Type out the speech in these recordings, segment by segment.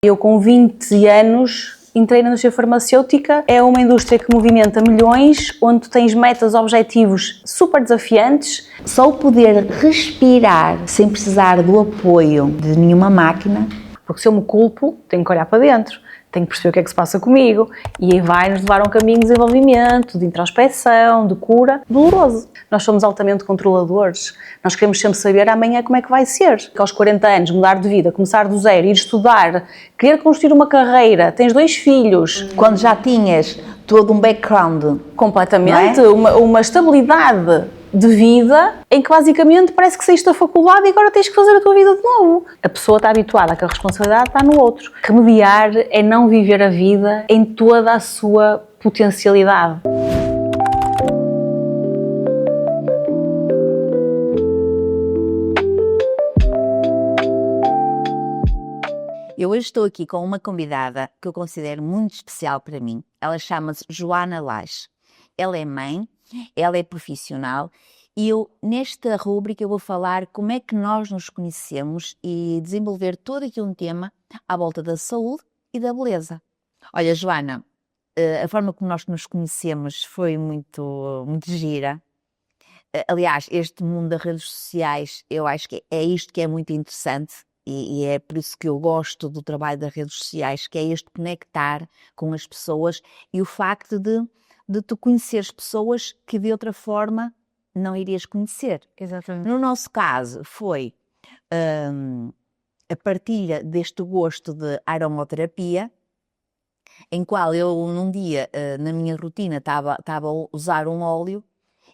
Eu com 20 anos entrei na indústria farmacêutica, é uma indústria que movimenta milhões, onde tu tens metas, objetivos super desafiantes. Só o poder respirar sem precisar do apoio de nenhuma máquina. Porque se eu me culpo, tenho que olhar para dentro, tenho que perceber o que é que se passa comigo e aí vai-nos levar a um caminho de desenvolvimento, de introspeção, de cura, doloroso. Nós somos altamente controladores, nós queremos sempre saber amanhã como é que vai ser. Que aos 40 anos, mudar de vida, começar do zero, ir estudar, querer construir uma carreira, tens 2 filhos. Quando já tinhas todo um background. Completamente, uma estabilidade de vida em que basicamente parece que saíste da faculdade e agora tens que fazer a tua vida de novo. A pessoa está habituada a que a responsabilidade está no outro. Remediar é não viver a vida em toda a sua potencialidade. Eu hoje estou aqui com uma convidada que eu considero muito especial para mim. Ela chama-se Joana Lage. Ela é mãe, ela é profissional e nesta rúbrica eu vou falar como é que nós nos conhecemos e desenvolver todo aqui um tema à volta da saúde e da beleza. Olha, Joana, a forma como nós nos conhecemos foi muito gira. Aliás, este mundo das redes sociais, eu acho que é isto que é muito interessante. E é por isso que eu gosto do trabalho das redes sociais, que é este conectar com as pessoas e o facto de tu conheceres pessoas que de outra forma não irias conhecer. Exatamente. No nosso caso foi a partilha deste gosto de aromaterapia, em qual eu num dia na minha rotina estava a usar um óleo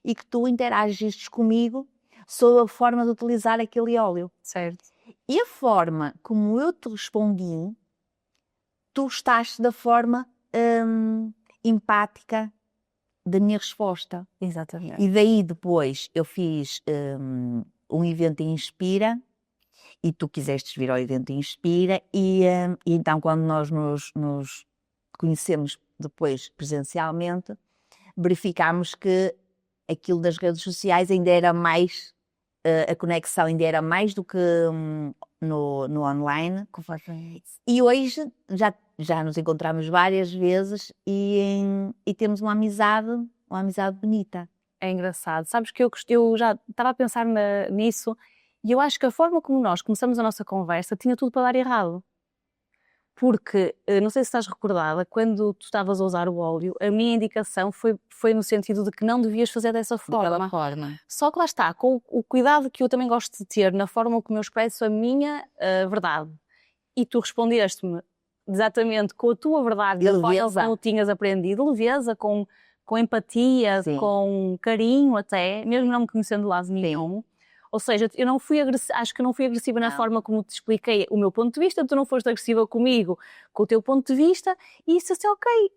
e que tu interagistes comigo sobre a forma de utilizar aquele óleo. Certo. E a forma como eu te respondi, tu estás da forma empática da minha resposta. Exatamente. E daí depois eu fiz um evento em Inspira e tu quiseste vir ao evento em Inspira e então quando nós nos conhecemos depois presencialmente, verificámos que aquilo das redes sociais ainda era mais... a conexão ainda era mais do que no online. E hoje já nos encontramos várias vezes e temos uma amizade bonita. É engraçado. Sabes que eu já estava a pensar nisso e eu acho que a forma como nós começamos a nossa conversa tinha tudo para dar errado. Porque, não sei se estás recordada, quando tu estavas a usar o óleo, a minha indicação foi no sentido de que não devias fazer dessa forma. Só que lá está, com o cuidado que eu também gosto de ter na forma como eu expresso a minha verdade. E tu respondeste-me exatamente com a tua verdade, da forma como tinhas aprendido, leveza, com empatia, sim, com carinho até, mesmo não me conhecendo de lado nenhum. Ou seja, eu não fui acho que não fui agressiva na forma como te expliquei o meu ponto de vista, tu não foste agressiva comigo com o teu ponto de vista, e isso assim, ok,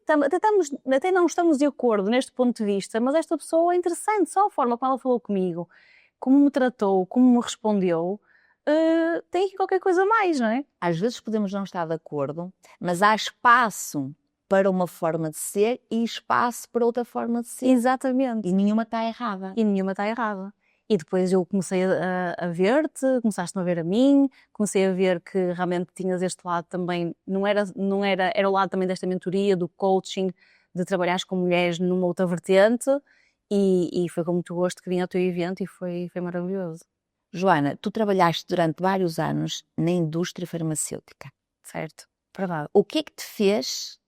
até não estamos de acordo neste ponto de vista, mas esta pessoa é interessante, só a forma como ela falou comigo, como me tratou, como me respondeu, tem aqui qualquer coisa a mais, não é? Às vezes podemos não estar de acordo, mas há espaço para uma forma de ser e espaço para outra forma de ser. Exatamente. E nenhuma está errada. E depois eu comecei a ver-te, começaste-me a ver a mim, comecei a ver que realmente tinhas este lado também, era o lado também desta mentoria, do coaching, de trabalhares com mulheres numa outra vertente, e foi com muito gosto que vim ao teu evento e foi maravilhoso. Joana, tu trabalhaste durante vários anos na indústria farmacêutica. Certo, verdade. O que é que te fez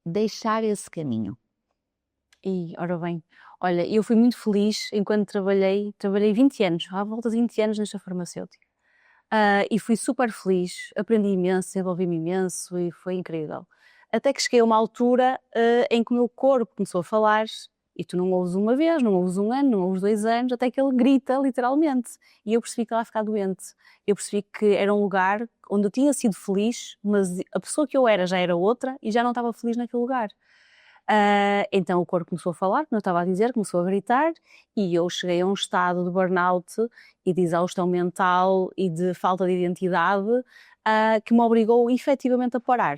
deixar esse caminho? Ora bem, olha, eu fui muito feliz enquanto trabalhei 20 anos, à volta de 20 anos nesta farmacêutica. E fui super feliz, aprendi imenso, desenvolvi-me imenso e foi incrível. Até que cheguei a uma altura em que o meu corpo começou a falar, e tu não ouves uma vez, não ouves um ano, não ouves 2 anos, até que ele grita literalmente. E eu percebi que ela ia ficar doente. Eu percebi que era um lugar onde eu tinha sido feliz, mas a pessoa que eu era já era outra e já não estava feliz naquele lugar. Então o corpo começou a falar, como eu estava a dizer, começou a gritar e eu cheguei a um estado de burnout e de exaustão mental e de falta de identidade que me obrigou efetivamente a parar.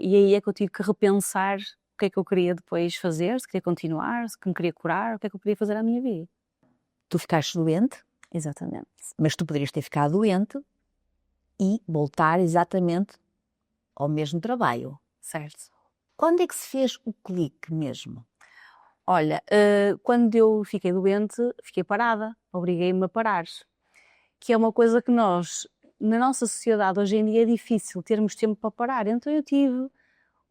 E aí é que eu tive que repensar o que é que eu queria depois fazer, se queria continuar, se me queria curar, o que é que eu podia fazer à minha vida. Tu ficaste doente? Exatamente. Mas tu poderias ter ficado doente e voltar exatamente ao mesmo trabalho. Certo. Quando é que se fez o clique mesmo? Olha, quando eu fiquei doente, fiquei parada, obriguei-me a parar. Que é uma coisa que nós, na nossa sociedade hoje em dia, é difícil termos tempo para parar. Então eu tive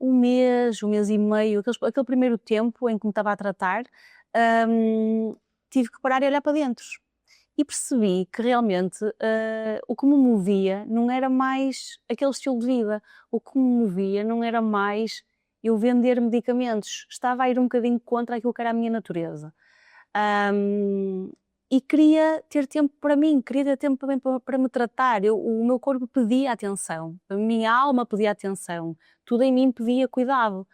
um mês e meio, aquele primeiro tempo em que me estava a tratar, tive que parar e olhar para dentro. E percebi que realmente o que me movia não era mais aquele estilo de vida. O que me movia não era mais eu vender medicamentos. Estava a ir um bocadinho contra aquilo que era a minha natureza. E queria ter tempo para mim, queria ter tempo também para me tratar. O meu corpo pedia atenção, a minha alma pedia atenção, tudo em mim pedia cuidado.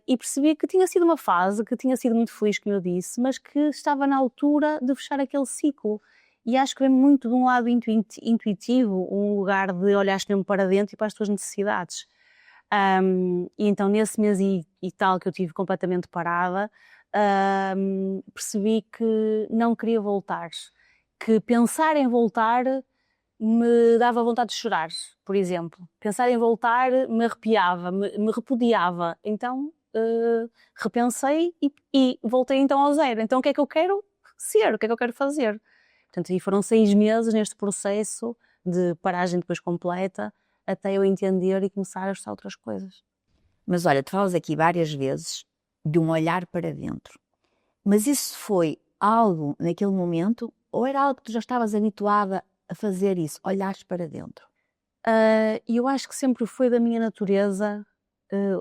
E percebi que tinha sido uma fase, que tinha sido muito feliz, como eu disse, mas que estava na altura de fechar aquele ciclo. E acho que vem muito de um lado intuitivo, um lugar de olhar mesmo para dentro e para as tuas necessidades. E então nesse mês e tal que eu tive completamente parada, percebi que não queria voltar, que pensar em voltar me dava vontade de chorar, por exemplo. Pensar em voltar me arrepiava, me repudiava. Então repensei e voltei então ao zero. Então o que é que eu quero ser? O que é que eu quero fazer? Portanto, aí foram 6 meses neste processo de paragem depois completa, até eu entender e começar a gostar de outras coisas. Mas olha, tu falas aqui várias vezes de um olhar para dentro. Mas isso foi algo naquele momento ou era algo que tu já estavas habituada a fazer isso, olhares para dentro? E eu acho que sempre foi da minha natureza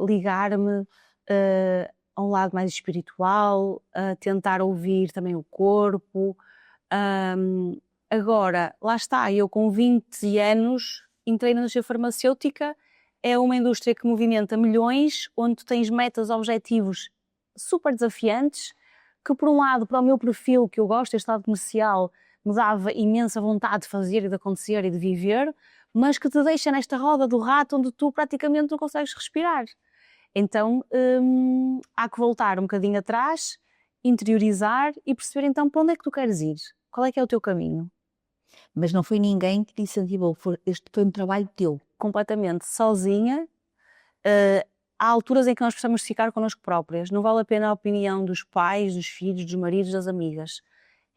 ligar-me a um lado mais espiritual, a tentar ouvir também o corpo. Agora, lá está, eu com 20 anos entrei na indústria farmacêutica, é uma indústria que movimenta milhões, onde tu tens metas, objetivos super desafiantes, que por um lado, para o meu perfil, que eu gosto, este lado comercial, me dava imensa vontade de fazer e de acontecer e de viver, mas que te deixa nesta roda do rato onde tu praticamente não consegues respirar. Então há que voltar um bocadinho atrás, interiorizar e perceber então para onde é que tu queres ir, qual é que é o teu caminho. Mas não foi ninguém que te incentivou, este foi um trabalho teu. Completamente sozinha. Há alturas em que nós precisamos ficar connosco próprias. Não vale a pena a opinião dos pais, dos filhos, dos maridos, das amigas.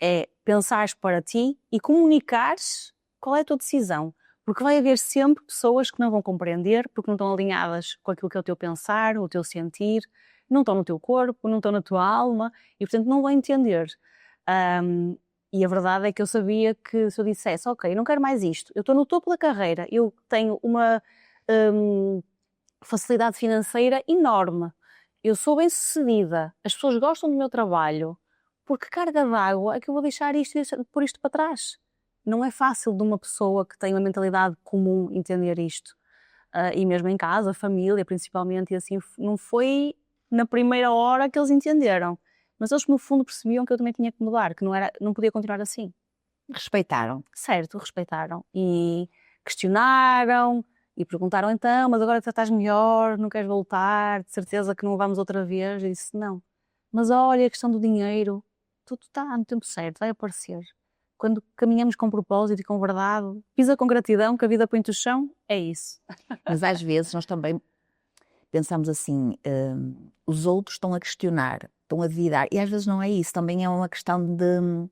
É pensares para ti e comunicares qual é a tua decisão. Porque vai haver sempre pessoas que não vão compreender, porque não estão alinhadas com aquilo que é o teu pensar, o teu sentir, não estão no teu corpo, não estão na tua alma e, portanto, não vão entender. E a verdade é que eu sabia que se eu dissesse, ok, não quero mais isto, eu estou no topo da carreira, eu tenho uma facilidade financeira enorme, eu sou bem-sucedida, as pessoas gostam do meu trabalho, por que carga d'água é que eu vou deixar isto e pôr isto para trás? Não é fácil de uma pessoa que tem uma mentalidade comum entender isto. E mesmo em casa, família principalmente, e assim, não foi na primeira hora que eles entenderam. Mas eles no fundo percebiam que eu também tinha que mudar, que não podia continuar assim. Respeitaram. Certo, respeitaram. E questionaram, e perguntaram então, mas agora estás melhor, não queres voltar, de certeza que não vamos outra vez? Eu disse, não. Mas olha, a questão do dinheiro, tudo está no tempo certo, vai aparecer. Quando caminhamos com propósito e com verdade, pisa com gratidão, que a vida põe-te o chão, é isso. Mas às vezes nós também pensamos assim, os outros estão a questionar, estão a duvidar, e às vezes não é isso, também é uma questão de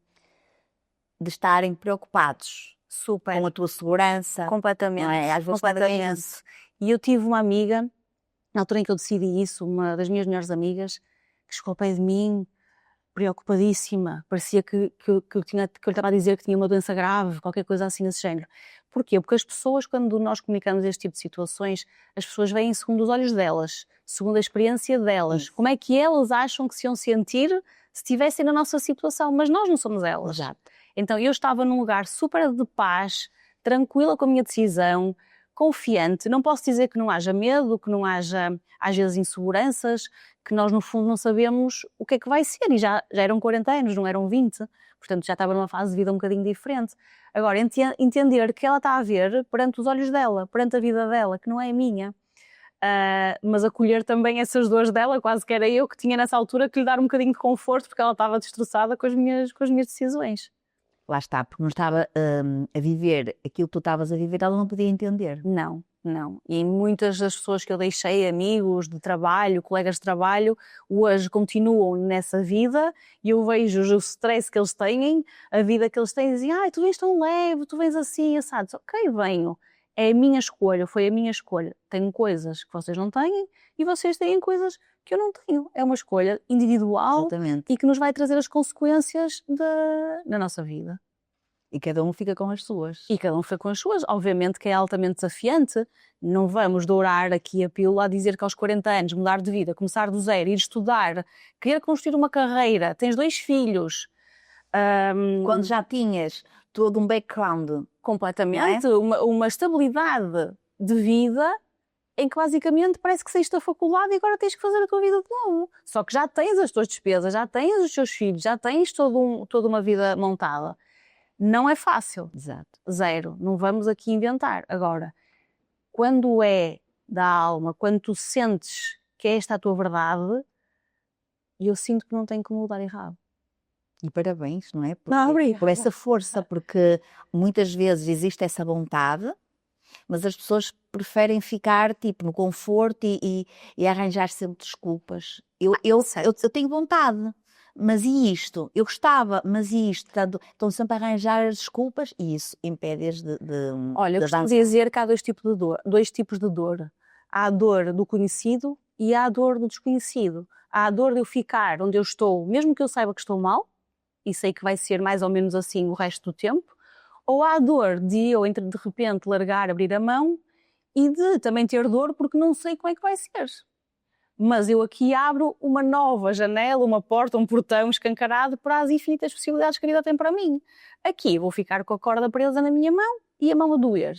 estarem preocupados Super. com a tua segurança. Completamente. Não é? Às vezes completamente. E eu tive uma amiga, na altura em que eu decidi isso, uma das minhas melhores amigas, que chegou ao pé de mim, preocupadíssima, parecia que eu lhe estava a dizer que tinha uma doença grave, qualquer coisa assim desse género. Porquê? Porque as pessoas, quando nós comunicamos este tipo de situações, as pessoas veem segundo os olhos delas, segundo a experiência delas. Isso. Como é que elas acham que se iam sentir se estivessem na nossa situação, mas nós não somos elas. Exato. Então eu estava num lugar super de paz, tranquila com a minha decisão, confiante. Não posso dizer que não haja medo, que não haja, às vezes, inseguranças, que nós, no fundo, não sabemos o que é que vai ser. E já eram 40 anos, não eram 20. Portanto, já estava numa fase de vida um bocadinho diferente. Agora, entender que ela está a ver perante os olhos dela, perante a vida dela, que não é a minha. Mas acolher também essas dores dela, quase que era eu que tinha nessa altura que lhe dar um bocadinho de conforto, porque ela estava destroçada com as minhas decisões. Lá está, porque não estava a viver aquilo que tu estavas a viver, ela não podia entender. Não, não. E muitas das pessoas que eu deixei, amigos de trabalho, colegas de trabalho, hoje continuam nessa vida e eu vejo o stress que eles têm, a vida que eles têm, e dizem, tu vens tão leve, tu vens assim, assado. Ok, venho. É a minha escolha, foi a minha escolha. Tenho coisas que vocês não têm e vocês têm coisas que eu não tenho. É uma escolha individual. Exatamente. E que nos vai trazer as consequências da nossa vida. E cada um fica com as suas. E cada um fica com as suas. Obviamente que é altamente desafiante. Não vamos dourar aqui a pílula a dizer que aos 40 anos mudar de vida, começar do zero, ir estudar, querer construir uma carreira, tens 2 filhos. Quando já tinhas todo um background. Completamente. Uma estabilidade de vida em que basicamente parece que saíste da faculdade e agora tens que fazer a tua vida de novo. Só que já tens as tuas despesas, já tens os teus filhos, já tens toda uma vida montada. Não é fácil. Exato. Zero. Não vamos aqui inventar. Agora, quando é da alma, quando tu sentes que é esta a tua verdade, eu sinto que não tenho como mudar errado. E parabéns, não é? Por essa força, porque muitas vezes existe essa vontade, mas as pessoas preferem ficar tipo no conforto e arranjar sempre desculpas. Eu tenho vontade, mas e isto? Eu gostava, mas e isto? Portanto, estão sempre a arranjar as desculpas e isso impede-as de Olha, eu costumo dizer que há 2 tipos de dor. Há a dor do conhecido e há a dor do desconhecido. Há a dor de eu ficar onde eu estou, mesmo que eu saiba que estou mal, e sei que vai ser mais ou menos assim o resto do tempo, ou há a dor de eu, de repente, largar, abrir a mão e de também ter dor porque não sei como é que vai ser. Mas eu aqui abro uma nova janela, uma porta, um portão escancarado para as infinitas possibilidades que a vida tem para mim. Aqui vou ficar com a corda presa na minha mão e a mão a doer.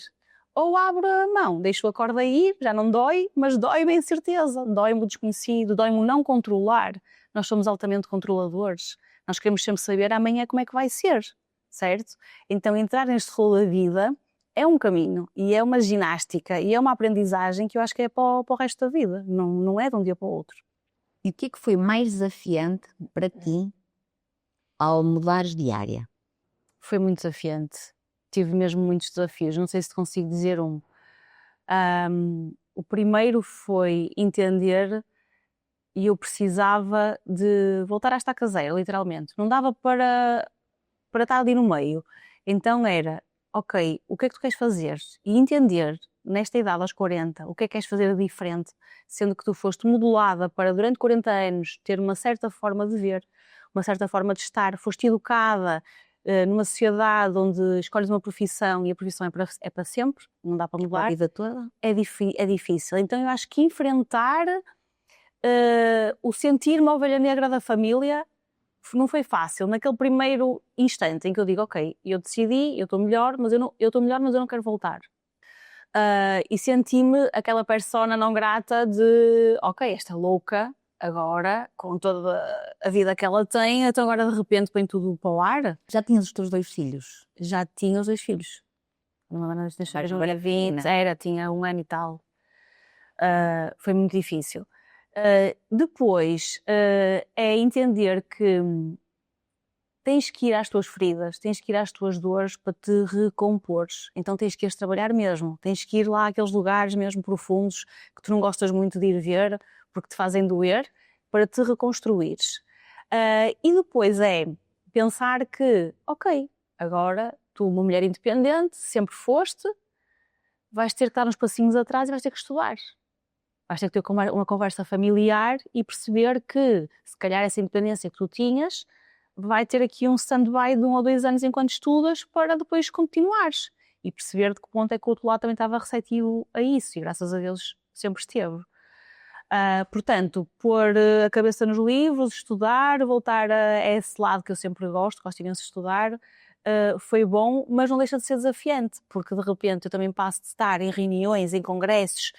Ou abro a mão, deixo a corda ir, já não dói, mas dói-me a incerteza, dói-me o desconhecido, dói-me o não controlar. Nós somos altamente controladores. Nós queremos sempre saber amanhã como é que vai ser, certo? Então entrar neste rolo da vida é um caminho e é uma ginástica e é uma aprendizagem que eu acho que é para o resto da vida, não é de um dia para o outro. E o que é que foi mais desafiante para ti ao mudares de área? Foi muito desafiante. Tive mesmo muitos desafios, não sei se te consigo dizer um. O primeiro foi entender e eu precisava de voltar à estaca zero, literalmente. Não dava para estar ali no meio. Então era, ok, o que é que tu queres fazer? E entender, nesta idade, aos 40, o que é que queres fazer de diferente, sendo que tu foste modelada para, durante 40 anos, ter uma certa forma de ver, uma certa forma de estar, foste educada numa sociedade onde escolhes uma profissão e a profissão é para sempre, não dá para mudar. A vida toda? É difícil. Então eu acho que enfrentar o sentir-me a ovelha negra da família não foi fácil. Naquele primeiro instante em que eu digo, ok, eu decidi, eu estou melhor, mas eu não quero voltar. E senti-me aquela persona não grata de, ok, esta louca, agora, com toda a vida que ela tem, então agora de repente põe tudo para o ar. Já tinhas os teus 2 filhos? Já tinha os 2 filhos. Agora 20, tinha 1 ano e tal. Foi muito difícil. Depois é entender que tens que ir às tuas feridas, tens que ir às tuas dores para te recompores. Então tens que ir trabalhar mesmo, tens que ir lá àqueles lugares mesmo profundos que tu não gostas muito de ir ver porque te fazem doer, para te reconstruires. E depois é pensar que, ok, agora tu, uma mulher independente, sempre foste, vais ter que dar uns passinhos atrás e vais ter que estudar. Vais ter que ter uma conversa familiar e perceber que, se calhar, essa independência que tu tinhas vai ter aqui um stand-by de 1 ou 2 anos enquanto estudas para depois continuares. E perceber de que ponto é que o outro lado também estava receptivo a isso. E graças a Deus sempre esteve. Portanto, pôr a cabeça nos livros, estudar, voltar a esse lado que eu sempre gosto imenso de estudar, foi bom, mas não deixa de ser desafiante, porque de repente eu também passo de estar em reuniões, em congressos,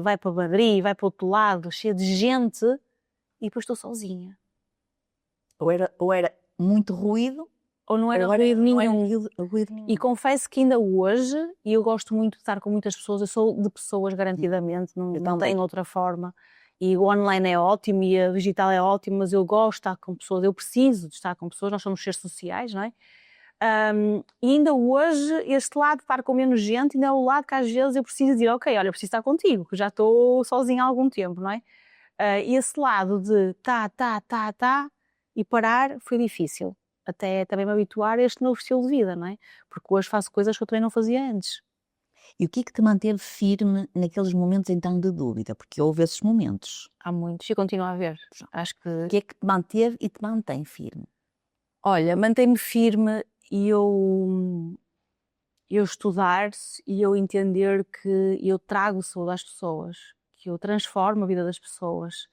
vai para Madrid, vai para o outro lado, cheio de gente, e depois estou sozinha. Ou era muito ruído, ou não era ruído nenhum. Ruído nenhum. E confesso que ainda hoje, e eu gosto muito de estar com muitas pessoas, eu sou de pessoas garantidamente, não tenho outra forma. E o online é ótimo e o digital é ótimo, mas eu gosto de estar com pessoas, eu preciso de estar com pessoas, nós somos seres sociais, não é? E ainda hoje, este lado de estar com menos gente, ainda é o lado que às vezes eu preciso dizer, ok, olha, eu preciso estar contigo, que já estou sozinha há algum tempo, não é? E esse lado de e parar foi difícil. Até também me habituar a este novo estilo de vida, não é? Porque hoje faço coisas que eu também não fazia antes. E o que é que te manteve firme naqueles momentos então de dúvida? Porque houve esses momentos. Há muitos e continuo a haver. Acho que, O que é que te manteve e te mantém firme? olha, mantém-me firme e eu estudar e eu entender que eu trago saúde às pessoas, que eu transformo a vida das pessoas.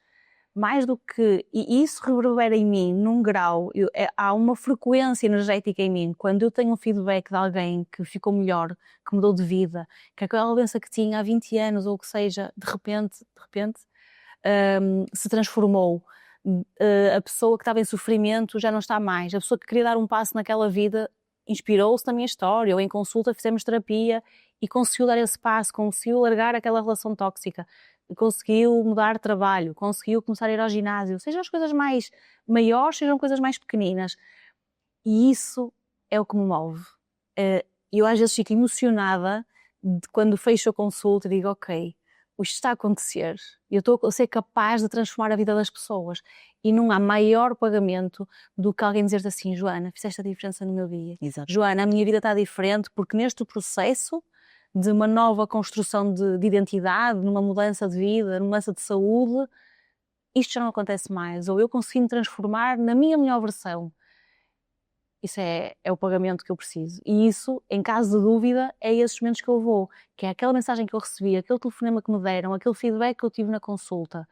Mais do que... E isso reverbera em mim num grau, há uma frequência energética em mim. Quando eu tenho um feedback de alguém que ficou melhor, que mudou de vida, que aquela doença que tinha há 20 anos ou o que seja, de repente, se transformou. A pessoa que estava em sofrimento já não está mais. A pessoa que queria dar um passo naquela vida inspirou-se na minha história, ou em consulta fizemos terapia e conseguiu dar esse passo, conseguiu largar aquela relação tóxica, conseguiu mudar de trabalho, conseguiu começar a ir ao ginásio, sejam as coisas mais maiores, sejam coisas mais pequeninas. E isso é o que me move. Eu às vezes fico emocionada quando fecho a consulta e digo, ok, isto está a acontecer, eu estou a ser capaz de transformar a vida das pessoas e não há maior pagamento do que alguém dizer assim, Joana, fizeste a diferença no meu dia. Exato. Joana, a minha vida está diferente porque neste processo de uma nova construção de identidade, numa mudança de vida, numa mudança de saúde, isto já não acontece mais, ou eu consegui me transformar na minha melhor versão. Isso é o pagamento que eu preciso. E isso, em caso de dúvida, é esses momentos que eu vou, que é aquela mensagem que eu recebi, aquele telefonema que me deram, aquele feedback que eu tive na consulta.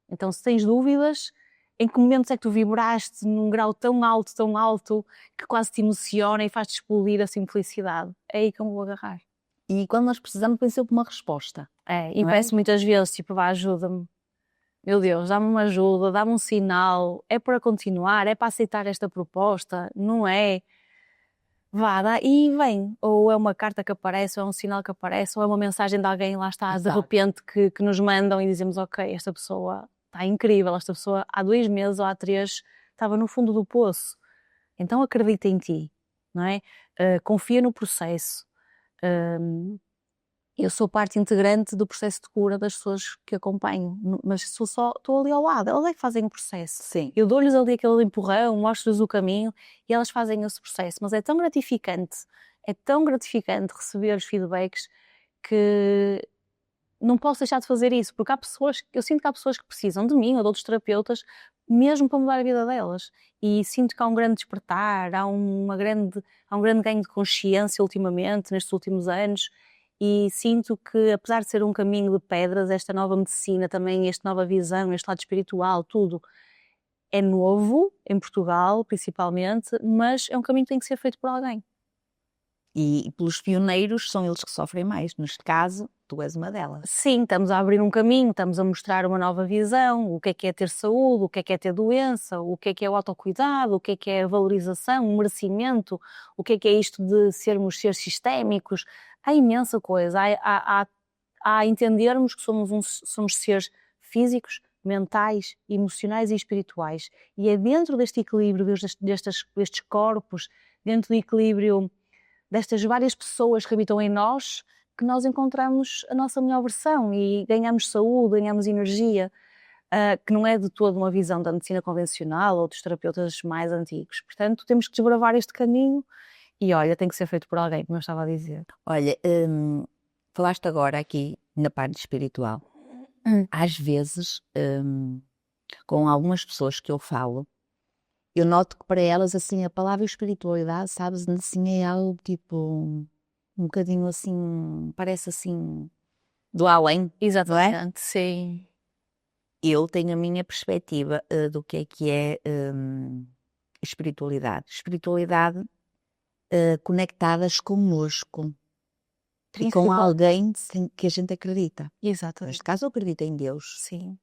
Então, se tens dúvidas, em que momentos é que tu vibraste num grau tão alto, que quase te emociona e faz-te explodir assim de felicidade? É aí que eu me vou agarrar. E quando nós precisamos, tem sempre uma resposta. E não é? peço muitas vezes, tipo, vá, ajuda-me. Meu Deus, dá-me uma ajuda, dá-me um sinal. É para continuar, é para aceitar esta proposta, não é? Vá, e vem. Ou é uma carta que aparece, ou é um sinal que aparece, ou é uma mensagem de alguém, lá está, de Exato. repente, que nos mandam e dizemos, ok, esta pessoa está incrível, esta pessoa há 2 meses ou há 3 estava no fundo do poço. Então acredita em ti, não é? Confia no processo. Eu sou parte integrante do processo de cura das pessoas que acompanho, mas estou ali ao lado, elas é que fazem o processo. Sim. Eu dou-lhes ali aquele empurrão, mostro-lhes o caminho e elas fazem esse processo, mas é tão gratificante receber os feedbacks que não posso deixar de fazer isso, porque eu sinto que há pessoas que precisam de mim ou de outros terapeutas mesmo para mudar a vida delas e sinto que há um grande despertar, há um grande ganho de consciência ultimamente, nestes últimos anos. E sinto que, apesar de ser um caminho de pedras, esta nova medicina também, esta nova visão, este lado espiritual, tudo é novo, em Portugal principalmente, mas é um caminho que tem que ser feito por alguém. E pelos pioneiros são eles que sofrem mais. Neste caso, tu és uma delas. Sim, estamos a abrir um caminho, estamos a mostrar uma nova visão, o que é ter saúde, o que é ter doença, o que é o autocuidado, o que é a valorização, o merecimento, o que é isto de sermos seres sistémicos. Há imensa coisa, há entendermos que somos seres físicos, mentais, emocionais e espirituais. E é dentro deste equilíbrio, destes corpos, dentro do equilíbrio destas várias pessoas que habitam em nós, que nós encontramos a nossa melhor versão e ganhamos saúde, ganhamos energia, que não é de toda uma visão da medicina convencional ou dos terapeutas mais antigos. Portanto, temos que desbravar este caminho e, olha, tem que ser feito por alguém, como eu estava a dizer. Olha, falaste agora aqui na parte espiritual. Às vezes, com algumas pessoas que eu falo, eu noto que para elas, assim, a palavra espiritualidade, sabes, assim, é algo tipo, um bocadinho assim, parece assim, do além. Exatamente, sim. Eu tenho a minha perspectiva do que é espiritualidade. Espiritualidade conectadas connosco e com alguém que a gente acredita. Exato. Neste caso, eu acredito em Deus. Sim.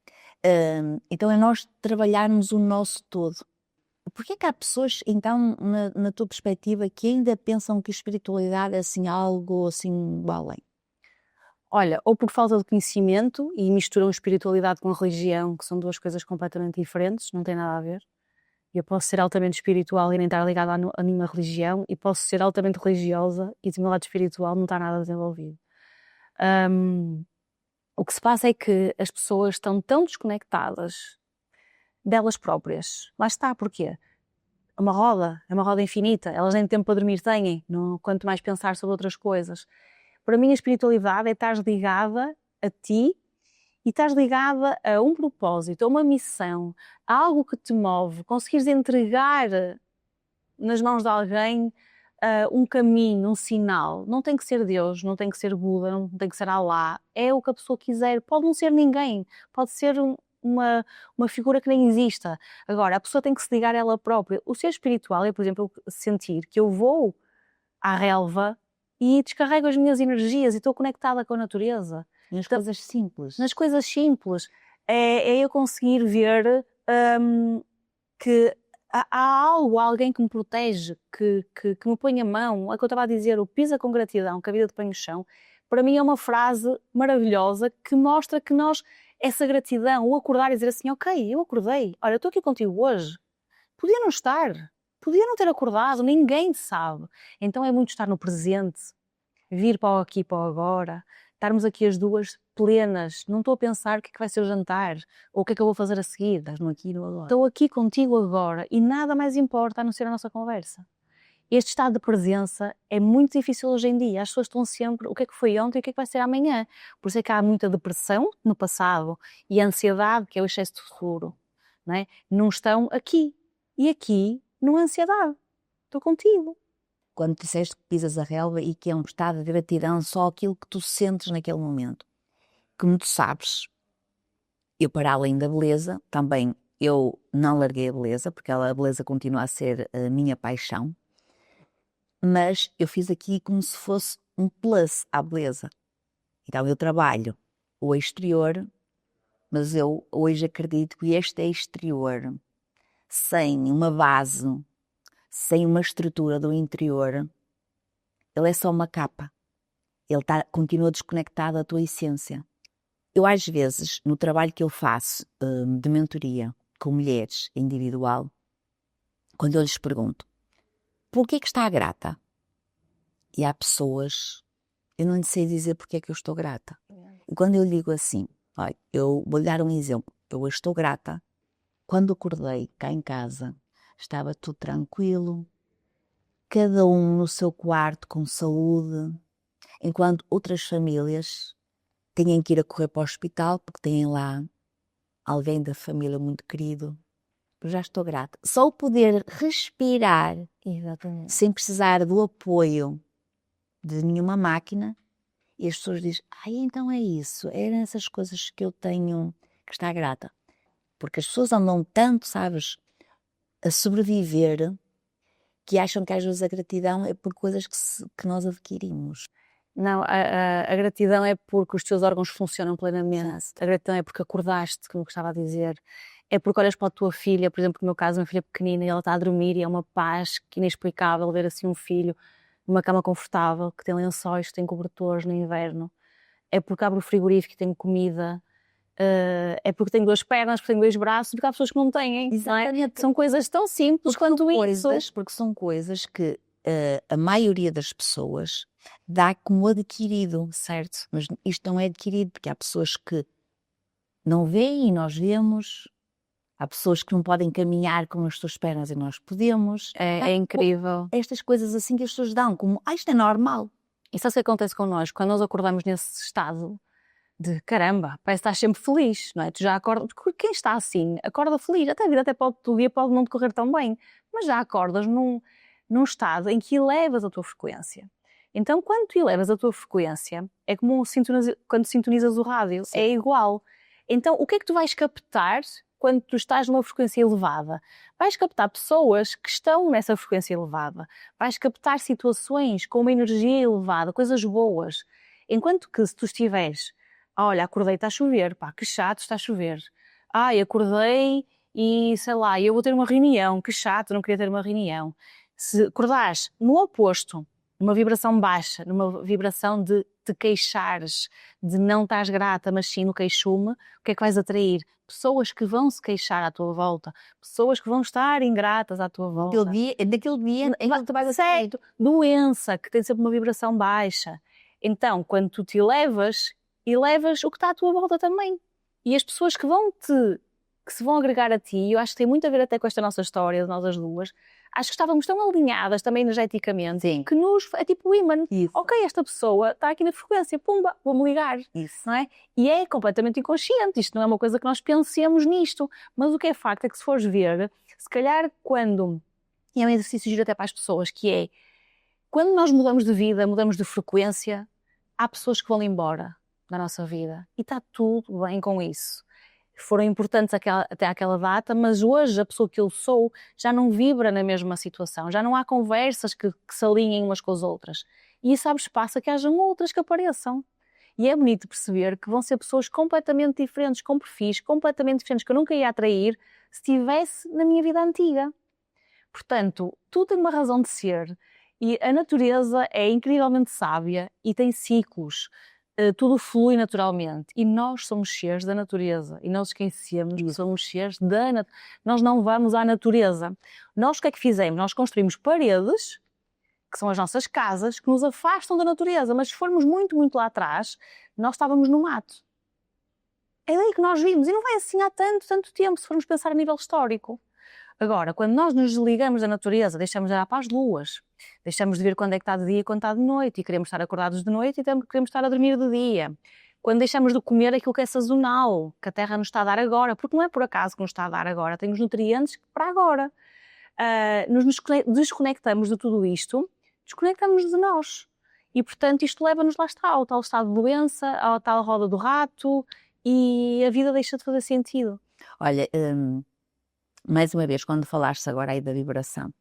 Então é nós trabalharmos o nosso todo. Porquê que há pessoas, então, na tua perspectiva, que ainda pensam que espiritualidade é assim algo assim do além? Olha, ou por falta de conhecimento e misturam espiritualidade com religião, que são duas coisas completamente diferentes, não tem nada a ver. Eu posso ser altamente espiritual e nem estar ligada a nenhuma religião, e posso ser altamente religiosa e do meu lado espiritual não estar nada desenvolvido. O que se passa é que as pessoas estão tão desconectadas delas próprias. Lá está, porquê? É uma roda infinita, elas nem tempo para dormir têm, não, quanto mais pensar sobre outras coisas. Para mim a espiritualidade é estar ligada a ti e estás ligada a um propósito, a uma missão, a algo que te move, conseguires entregar nas mãos de alguém um caminho, um sinal. Não tem que ser Deus, não tem que ser Buda, não tem que ser Alá, é o que a pessoa quiser, pode não ser ninguém, pode ser uma figura que nem exista. Agora, a pessoa tem que se ligar a ela própria. O ser espiritual é, por exemplo, eu sentir que eu vou à relva e descarrego as minhas energias e estou conectada com a natureza. Nas coisas simples. Nas coisas simples. É eu conseguir ver que há algo, alguém que me protege, que me põe a mão. É o que eu estava a dizer, o pisa com gratidão, que a vida te põe no chão. Para mim é uma frase maravilhosa que mostra que nós, essa gratidão, o acordar e dizer assim, ok, eu acordei, olha, eu estou aqui contigo hoje. Podia não estar, podia não ter acordado, ninguém sabe. Então é muito estar no presente, vir para o aqui e para o agora, estarmos aqui as duas plenas, não estou a pensar o que é que vai ser o jantar, ou o que é que eu vou fazer a seguir, estás no aqui e no agora. Estou aqui contigo agora e nada mais importa a não ser a nossa conversa. Este estado de presença é muito difícil hoje em dia, as pessoas estão sempre, o que é que foi ontem e o que é que vai ser amanhã. Por isso é que há muita depressão no passado e a ansiedade, que é o excesso de futuro, não é? Não estão aqui. E aqui, não há ansiedade. Estou contigo. Quando disseste que pisas a relva e que é um estado de gratidão só aquilo que tu sentes naquele momento. Como tu sabes, eu para além da beleza, também eu não larguei a beleza, porque a beleza continua a ser a minha paixão, mas eu fiz aqui como se fosse um plus à beleza. Então eu trabalho o exterior, mas eu hoje acredito que este exterior, sem uma base, sem uma estrutura do interior, ele é só uma capa. Ele continua desconectado da tua essência. Eu às vezes, no trabalho que eu faço de mentoria com mulheres individual, quando eu lhes pergunto, por que é que está grata? E há pessoas, eu não lhe sei dizer porque é que eu estou grata. E quando eu digo assim, olha, eu vou-lhe dar um exemplo, eu estou grata, quando acordei cá em casa, estava tudo tranquilo, cada um no seu quarto com saúde, enquanto outras famílias têm que ir a correr para o hospital porque têm lá alguém da família muito querido. Eu já estou grata. Só o poder respirar, Exatamente. sem precisar do apoio de nenhuma máquina, e as pessoas dizem, então é isso, eram essas coisas que eu tenho que estar grata. Porque as pessoas andam tanto, sabes, a sobreviver, que acham que às vezes a gratidão é por coisas que nós adquirimos. Não, a gratidão é porque os teus órgãos funcionam plenamente. Exato. A gratidão é porque acordaste, como eu estava a dizer. É porque olhas para a tua filha, por exemplo, no meu caso, uma filha pequenina, e ela está a dormir e é uma paz inexplicável ver assim um filho numa cama confortável, que tem lençóis, que tem cobertores no inverno. É porque abro o frigorífico e tenho comida. É porque tenho duas pernas, porque tenho dois braços, porque há pessoas que não têm. Exatamente. Não é? São coisas tão simples quanto isso. Porque são coisas que a maioria das pessoas dá como adquirido, certo? Mas isto não é adquirido, porque há pessoas que não veem e nós vemos, há pessoas que não podem caminhar com as suas pernas e nós podemos. É incrível. Estas coisas assim que as pessoas dão, como, isto é normal. E sabe o que acontece connosco? Quando nós acordamos nesse estado de caramba, parece que estás sempre feliz, não é? Tu já acordas, porque quem está assim, acorda feliz, até a vida o dia pode não decorrer tão bem, mas já acordas num estado em que elevas a tua frequência. Então, quando tu elevas a tua frequência, é como quando sintonizas o rádio, Sim. é igual. Então, o que é que tu vais captar quando tu estás numa frequência elevada? Vais captar pessoas que estão nessa frequência elevada. Vais captar situações com uma energia elevada, coisas boas. Enquanto que se tu estiveres, olha, acordei, está a chover, pá, que chato, está a chover. Acordei e, sei lá, eu vou ter uma reunião, que chato, não queria ter uma reunião. Se acordares no oposto, numa vibração baixa, numa vibração de te queixares, de não estás grata, mas sim no queixume, o que é que vais atrair? Pessoas que vão se queixar à tua volta, pessoas que vão estar ingratas à tua volta. Daquele dia em que tu vais atrair. Doença, que tem sempre uma vibração baixa. Então, quando tu te elevas o que está à tua volta também. E as pessoas que se vão agregar a ti, eu acho que tem muito a ver até com esta nossa história, de nós as duas, acho que estávamos tão alinhadas também energeticamente, Sim. que é tipo o ímã. Isso. Ok, esta pessoa está aqui na frequência, pumba, vou-me ligar. Isso. Não é? E é completamente inconsciente, isto não é uma coisa que nós pensemos nisto, mas o que é facto é que se fores ver, se calhar quando, e é um exercício giro até para as pessoas, que é, quando nós mudamos de vida, mudamos de frequência, há pessoas que vão embora da nossa vida e está tudo bem com isso. Foram importantes até aquela data, mas hoje a pessoa que eu sou já não vibra na mesma situação, já não há conversas que se alinhem umas com as outras. E isso abre espaço a que hajam outras que apareçam. E é bonito perceber que vão ser pessoas completamente diferentes, com perfis completamente diferentes, que eu nunca ia atrair se estivesse na minha vida antiga. Portanto, tudo tem uma razão de ser. E a natureza é incrivelmente sábia e tem ciclos. Tudo flui naturalmente e nós somos seres da natureza e não esquecemos que somos seres da natureza. Nós não vamos à natureza. Nós o que é que fizemos? Nós construímos paredes, que são as nossas casas, que nos afastam da natureza, mas se formos muito, muito lá atrás, nós estávamos no mato. É daí que nós vimos e não vai assim há tanto tempo, se formos pensar a nível histórico. Agora, quando nós nos desligamos da natureza, deixamos de olhar para as luas, deixamos de ver quando é que está de dia e quando está de noite, e queremos estar acordados de noite e queremos estar a dormir de dia. Quando deixamos de comer aquilo que é sazonal, que a terra nos está a dar agora, porque não é por acaso que nos está a dar agora, tem os nutrientes para agora. Nos desconectamos de tudo isto, desconectamos de nós. E, portanto, isto leva-nos, lá está, ao tal estado de doença, à tal roda do rato, e a vida deixa de fazer sentido. Olha, mais uma vez, quando falaste agora aí da vibração,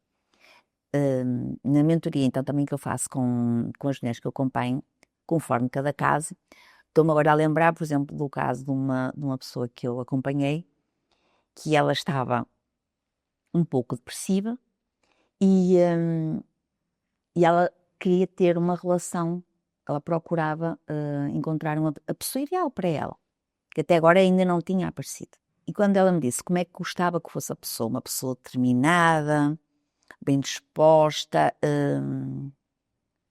na mentoria então também que eu faço com as mulheres que eu acompanho, conforme cada caso, estou-me agora a lembrar, por exemplo, do caso de uma pessoa que eu acompanhei, que ela estava um pouco depressiva e ela queria ter uma relação, ela procurava encontrar a pessoa ideal para ela, que até agora ainda não tinha aparecido. E quando ela me disse como é que gostava que fosse a pessoa, uma pessoa determinada, bem disposta,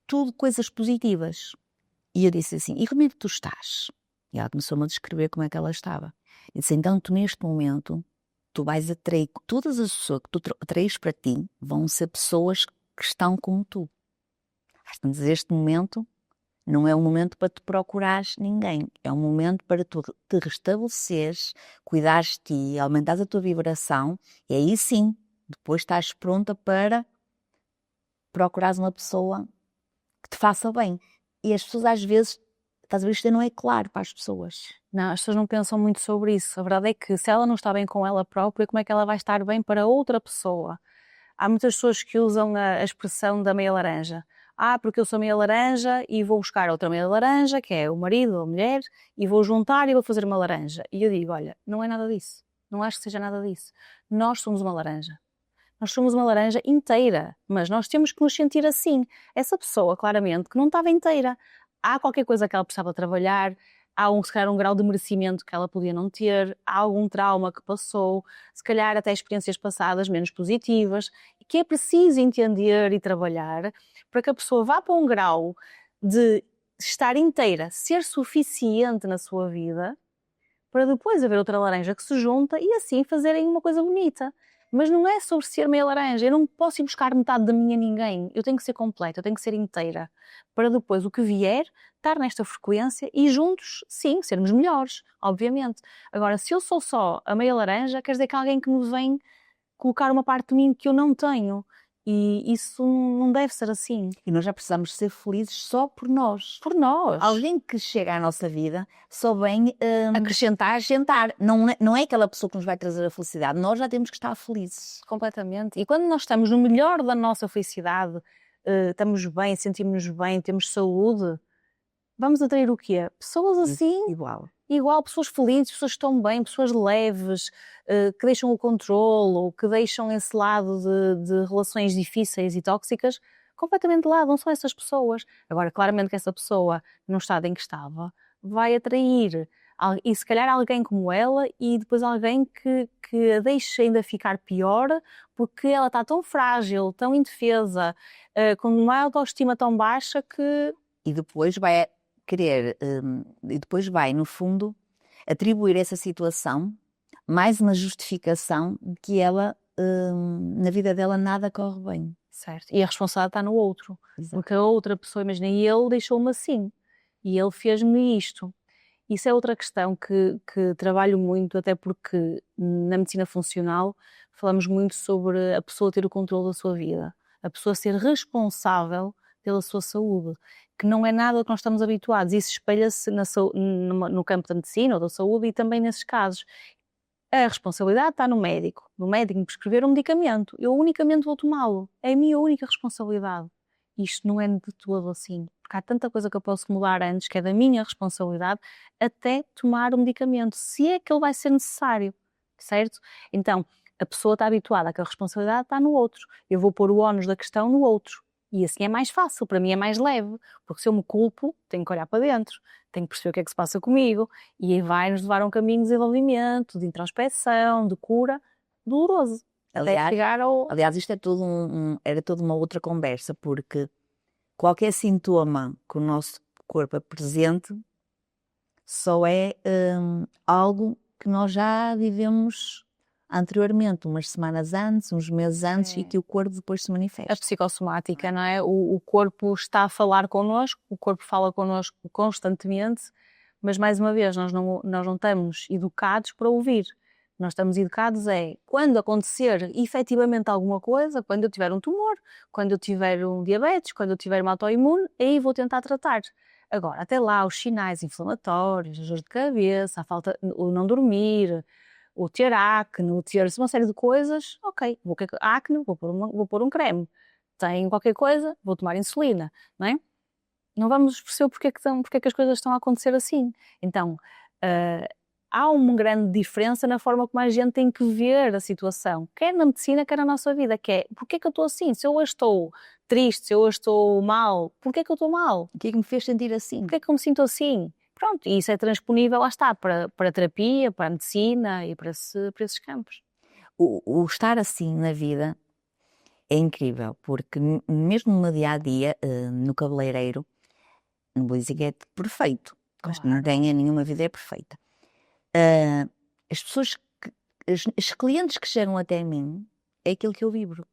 tudo coisas positivas. E eu disse assim, e como é que tu estás? E ela começou-me a descrever como é que ela estava. Eu disse, então tu neste momento, tu vais atrair, todas as pessoas que tu atraís para ti, vão ser pessoas que estão como tu. Portanto, este momento não é um momento para tu procurares ninguém, é um momento para tu te restabeleceres, cuidares de ti, aumentares a tua vibração, e aí sim, depois estás pronta para procurares uma pessoa que te faça bem. E as pessoas às vezes, estás a ver, isto não é claro para as pessoas. Não, as pessoas não pensam muito sobre isso. A verdade é que se ela não está bem com ela própria, como é que ela vai estar bem para outra pessoa? Há muitas pessoas que usam a expressão da meia laranja. Porque eu sou meia laranja e vou buscar outra meia laranja, que é o marido ou a mulher, e vou juntar e vou fazer uma laranja. E eu digo, olha, não é nada disso. Não acho que seja nada disso. Nós somos uma laranja. Nós somos uma laranja inteira, mas nós temos que nos sentir assim. Essa pessoa, claramente, que não estava inteira. Há qualquer coisa que ela precisava trabalhar, há se calhar um grau de merecimento que ela podia não ter, há algum trauma que passou, se calhar até experiências passadas menos positivas, que é preciso entender e trabalhar para que a pessoa vá para um grau de estar inteira, ser suficiente na sua vida, para depois haver outra laranja que se junta e assim fazerem uma coisa bonita. Mas não é sobre ser meia laranja, eu não posso ir buscar metade da minha a ninguém, eu tenho que ser completa, eu tenho que ser inteira, para depois o que vier, estar nesta frequência e juntos, sim, sermos melhores, obviamente. Agora, se eu sou só a meia laranja, quer dizer que há alguém que me vem colocar uma parte de mim que eu não tenho, e isso não deve ser assim. E nós já precisamos ser felizes só por nós. Por nós. Alguém que chega à nossa vida só vem acrescentar. Não é aquela pessoa que nos vai trazer a felicidade. Nós já temos que estar felizes. Completamente. E quando nós estamos no melhor da nossa felicidade, estamos bem, sentimos-nos bem, temos saúde, vamos atrair o quê? Pessoas assim. Igual, pessoas felizes, pessoas que estão bem, pessoas leves, que deixam o controlo, que deixam esse lado de relações difíceis e tóxicas, completamente de lado, não são essas pessoas. Agora, claramente que essa pessoa, no estado em que estava, vai atrair e se calhar alguém como ela e depois alguém que a deixe ainda ficar pior porque ela está tão frágil, tão indefesa, com uma autoestima tão baixa que... E depois vai querer, e depois vai, no fundo, atribuir essa situação mais uma justificação de que ela, na vida dela, nada corre bem. Certo. E a responsabilidade está no outro. Exato. Porque a outra pessoa, imagina, e ele deixou-me assim. E ele fez-me isto. Isso é outra questão que trabalho muito, até porque na medicina funcional falamos muito sobre a pessoa ter o controle da sua vida. A pessoa ser responsável pela sua saúde. Que não é nada do que nós estamos habituados. Isso espelha-se no campo da medicina ou da saúde e também nesses casos. A responsabilidade está no médico me prescrever um medicamento. Eu unicamente vou tomá-lo. É a minha única responsabilidade. Isto não é de todo assim. Porque há tanta coisa que eu posso mudar antes, que é da minha responsabilidade, até tomar o medicamento, se é que ele vai ser necessário. Certo? Então, a pessoa está habituada a que a responsabilidade está no outro. Eu vou pôr o ónus da questão no outro. E assim é mais fácil, para mim é mais leve. Porque se eu me culpo, tenho que olhar para dentro. Tenho que perceber o que é que se passa comigo e aí vai-nos levar a um caminho de desenvolvimento, de introspeção, de cura, doloroso. Até chegar ao... Aliás, isto é tudo era toda uma outra conversa, porque qualquer sintoma que o nosso corpo apresente só é algo que nós já vivemos anteriormente, umas semanas antes, uns meses antes, e que o corpo depois se manifesta. A psicossomática, não é? O corpo está a falar connosco, o corpo fala connosco constantemente, mas mais uma vez nós não estamos educados para ouvir. Nós estamos educados quando acontecer efetivamente alguma coisa, quando eu tiver um tumor, quando eu tiver um diabetes, quando eu tiver uma autoimune, aí vou tentar tratar. Agora, até lá, os sinais inflamatórios, as dores de cabeça, o não dormir, o ter acne, o ter uma série de coisas, ok, acne, vou pôr um creme. Tenho qualquer coisa, vou tomar insulina, não é? Não vamos perceber porque é que as coisas estão a acontecer assim. Então, há uma grande diferença na forma como a gente tem que ver a situação, quer na medicina, quer na nossa vida, que é, porque é que eu estou assim? Se eu hoje estou triste, se eu hoje estou mal, porque é que eu estou mal? O que é que me fez sentir assim? Porque é que eu me sinto assim? Pronto, e isso é transponível, lá está, para a terapia, para a medicina e para esses campos. O estar assim na vida é incrível, porque mesmo no dia-a-dia, no cabeleireiro, não vou dizer que é perfeito, acho que nenhuma vida é perfeita. As pessoas, as clientes que chegam até mim, é aquilo que eu vibro.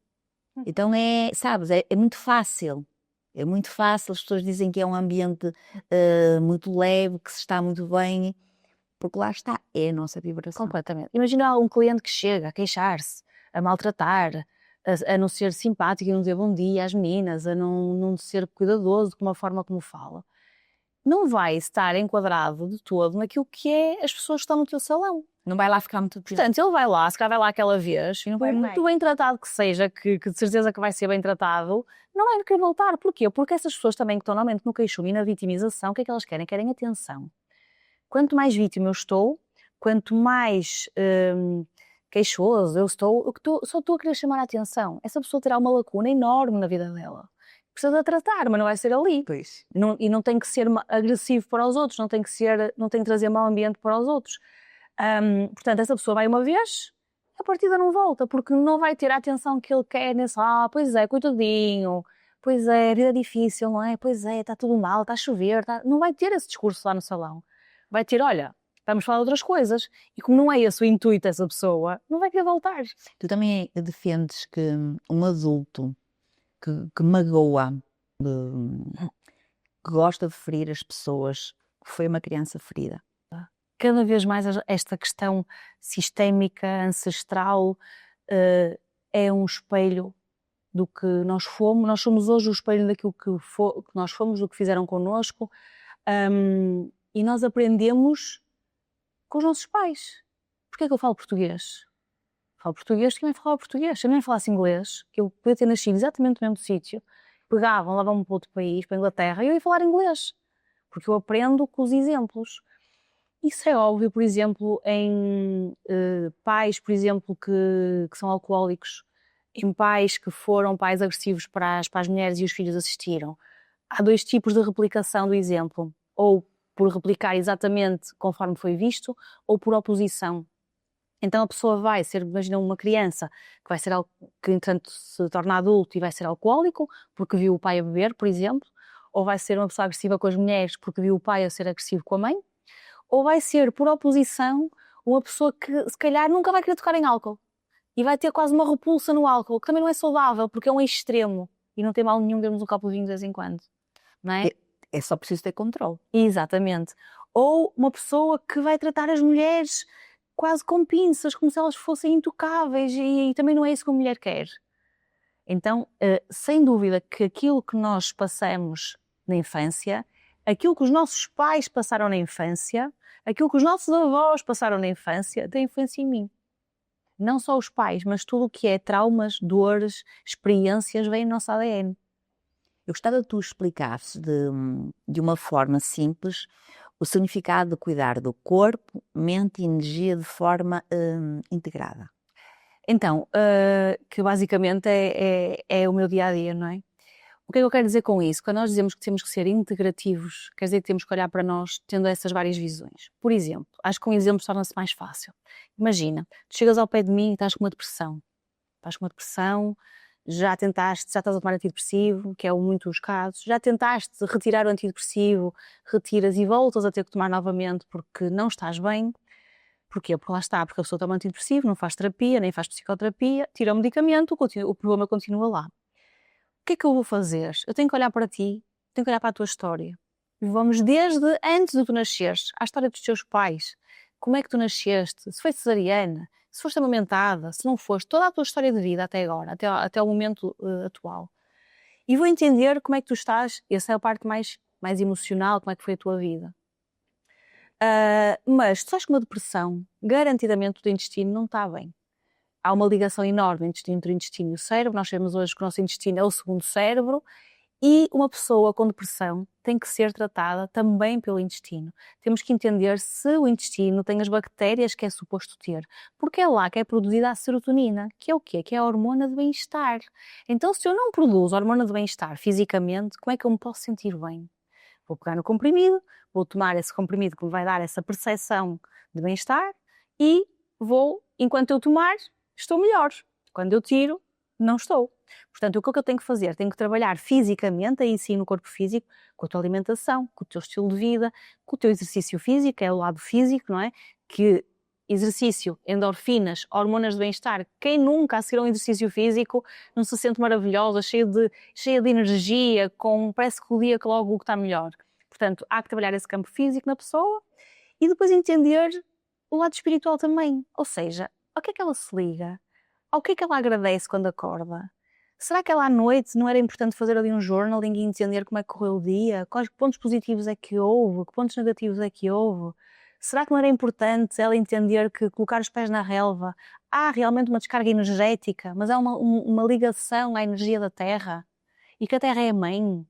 Então sabes, é muito fácil. É muito fácil, as pessoas dizem que é um ambiente muito leve, que se está muito bem, porque lá está, é a nossa vibração. Completamente. Imagina um cliente que chega a queixar-se, a maltratar, a não ser simpático, a não dizer bom dia às meninas, a não ser cuidadoso com a forma como fala. Não vai estar enquadrado de todo naquilo que é as pessoas que estão no teu salão. Não vai lá ficar muito tempo. Portanto, ele vai lá, se calhar vai lá aquela vez, e por muito bem tratado que seja, que de certeza que vai ser bem tratado, não vai querer voltar. Porquê? Porque essas pessoas também que estão normalmente no queixume e na vitimização, o que é que elas querem? Querem atenção. Quanto mais vítima eu estou, quanto mais queixoso eu estou, só estou a querer chamar a atenção. Essa pessoa terá uma lacuna enorme na vida dela. Precisa de tratar, mas não vai ser ali. Pois. E não tem que ser agressivo para os outros, não tem que trazer mau ambiente para os outros. Portanto, essa pessoa vai uma vez, a partida não volta, porque não vai ter a atenção que ele quer nesse, pois é, coitadinho, pois é, a vida é difícil, não é? Pois é, está tudo mal, está a chover, não vai ter esse discurso lá no salão. Vai ter, olha, vamos falar de outras coisas. E como não é esse o intuito dessa pessoa, não vai querer voltar. Tu também defendes que um adulto que magoa, que gosta de ferir as pessoas, que foi uma criança ferida. Cada vez mais esta questão sistémica, ancestral, é um espelho do que nós fomos. Nós somos hoje o espelho daquilo que nós fomos, do que fizeram connosco. E nós aprendemos com os nossos pais. Porquê é que eu falo português? Falo português porque a minha mãe falava português. Se a minha mãe falasse inglês, que eu podia ter nascido exatamente no mesmo sítio, pegavam, levavam-me para outro país, para a Inglaterra, e eu ia falar inglês. Porque eu aprendo com os exemplos. Isso é óbvio, por exemplo, em pais, por exemplo, que são alcoólicos. em pais que foram pais agressivos para as mulheres e os filhos assistiram, há 2 tipos de replicação do exemplo, ou por replicar exatamente conforme foi visto, ou por oposição. Então a pessoa vai ser, imagina uma criança que vai ser que entretanto se torna adulto e vai ser alcoólico porque viu o pai a beber, por exemplo, ou vai ser uma pessoa agressiva com as mulheres porque viu o pai a ser agressivo com a mãe, ou vai ser por oposição uma pessoa que se calhar nunca vai querer tocar em álcool e vai ter quase uma repulsa no álcool, que também não é saudável porque é um extremo e não tem mal nenhum vermos um copo de vinho de vez em quando, não é? É só preciso ter controle. Exatamente. Ou uma pessoa que vai tratar as mulheres quase com pinças, como se elas fossem intocáveis, e também não é isso que a mulher quer. Então, sem dúvida que aquilo que nós passamos na infância, aquilo que os nossos pais passaram na infância, aquilo que os nossos avós passaram na infância, tem influência em mim. Não só os pais, mas tudo o que é traumas, dores, experiências, vem no nosso ADN. Eu gostava que tu explicasses de uma forma simples o significado de cuidar do corpo, mente e energia de forma integrada. Então, que basicamente é o meu dia-a-dia, não é? O que é que eu quero dizer com isso? Quando nós dizemos que temos que ser integrativos, quer dizer que temos que olhar para nós tendo essas várias visões. Por exemplo, acho que um exemplo torna-se mais fácil. Imagina, tu chegas ao pé de mim e estás com uma depressão. Já tentaste, já estás a tomar antidepressivo, que é muito os casos, já tentaste retirar o antidepressivo, retiras e voltas a ter que tomar novamente porque não estás bem. Porquê? Porque lá está, porque a pessoa toma antidepressivo, não faz terapia, nem faz psicoterapia, tira o medicamento, o problema continua lá. O que é que eu vou fazer? Eu tenho que olhar para ti, tenho que olhar para a tua história. E vamos desde antes de tu nasceres, à história dos teus pais. Como é que tu nasceste? Se foi cesariana? Se foste amamentada? Se não foste? Toda a tua história de vida até agora, até o momento atual. E vou entender como é que tu estás, essa é a parte mais emocional, como é que foi a tua vida. Mas se tu estás com uma depressão, garantidamente o teu intestino não está bem. Há uma ligação enorme entre o intestino e o cérebro. Nós sabemos hoje que o nosso intestino é o segundo cérebro e uma pessoa com depressão tem que ser tratada também pelo intestino. Temos que entender se o intestino tem as bactérias que é suposto ter, porque é lá que é produzida a serotonina, que é o quê? Que é a hormona de bem-estar. Então, se eu não produzo a hormona de bem-estar fisicamente, como é que eu me posso sentir bem? Vou pegar no comprimido, vou tomar esse comprimido que me vai dar essa percepção de bem-estar e vou, enquanto eu tomar, estou melhor. Quando eu tiro, não estou. Portanto, o que é que eu tenho que fazer? Tenho que trabalhar fisicamente, aí sim no corpo físico, com a tua alimentação, com o teu estilo de vida, com o teu exercício físico, que é o lado físico, não é? Que exercício, endorfinas, hormonas de bem-estar, quem nunca a seguir um exercício físico não se sente maravilhosa, cheia de energia, parece que o dia que logo está melhor. Portanto, há que trabalhar esse campo físico na pessoa e depois entender o lado espiritual também. Ou seja, ao que é que ela se liga? Ao que é que ela agradece quando acorda? Será que ela à noite não era importante fazer ali um journaling e entender como é que correu o dia? Quais pontos positivos é que houve? Que pontos negativos é que houve? Será que não era importante ela entender que colocar os pés na relva há realmente uma descarga energética, mas há uma ligação à energia da Terra? E que a Terra é a mãe?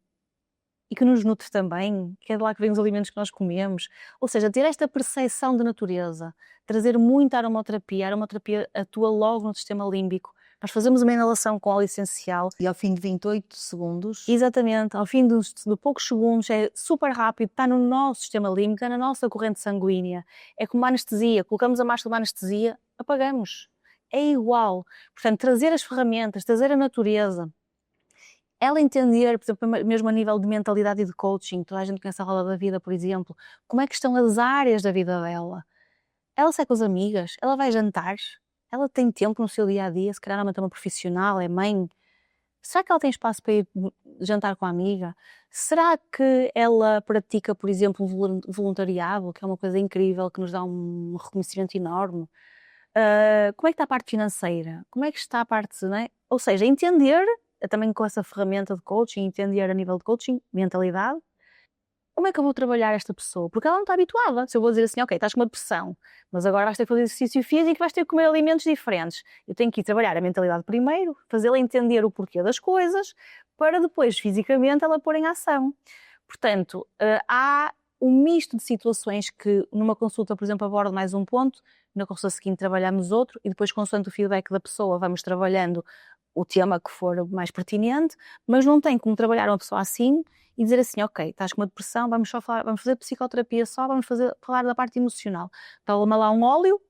E que nos nutre também? Que é de lá que vêm os alimentos que nós comemos? Ou seja, ter esta percepção de natureza, trazer muita aromaterapia. A aromaterapia atua logo no sistema límbico. Nós fazemos uma inalação com óleo essencial. E ao fim de 28 segundos... Exatamente, ao fim de poucos segundos, é super rápido, está no nosso sistema límbico, está na nossa corrente sanguínea. É como uma anestesia, colocamos a máscara de uma anestesia, apagamos. É igual. Portanto, trazer as ferramentas, trazer a natureza, ela entender, por exemplo, mesmo a nível de mentalidade e de coaching, toda a gente conhece a roda da vida, por exemplo, como é que estão as áreas da vida dela. Ela sai com as amigas, ela vai jantar, ela tem tempo no seu dia-a-dia, se calhar normalmente é uma profissional, é mãe. Será que ela tem espaço para ir jantar com a amiga? Será que ela pratica, por exemplo, voluntariado, que é uma coisa incrível, que nos dá um reconhecimento enorme? Como é que está a parte financeira? Como é que está a parte, não é? Ou seja, entender, também com essa ferramenta de coaching, entender a nível de coaching, mentalidade, como é que eu vou trabalhar esta pessoa? Porque ela não está habituada. Se eu vou dizer assim, ok, estás com uma depressão, mas agora vais ter que fazer exercício físico e vais ter que comer alimentos diferentes. Eu tenho que ir trabalhar a mentalidade primeiro, fazê-la entender o porquê das coisas, para depois, fisicamente, ela pôr em ação. Portanto, há um misto de situações que numa consulta, por exemplo, abordo mais um ponto, na consulta seguinte trabalhamos outro e depois, consoante o feedback da pessoa, vamos trabalhando o tema que for mais pertinente, mas não tem como trabalhar uma pessoa assim e dizer assim, ok, estás com uma depressão, vamos fazer psicoterapia só, vamos falar da parte emocional. Toma lá um óleo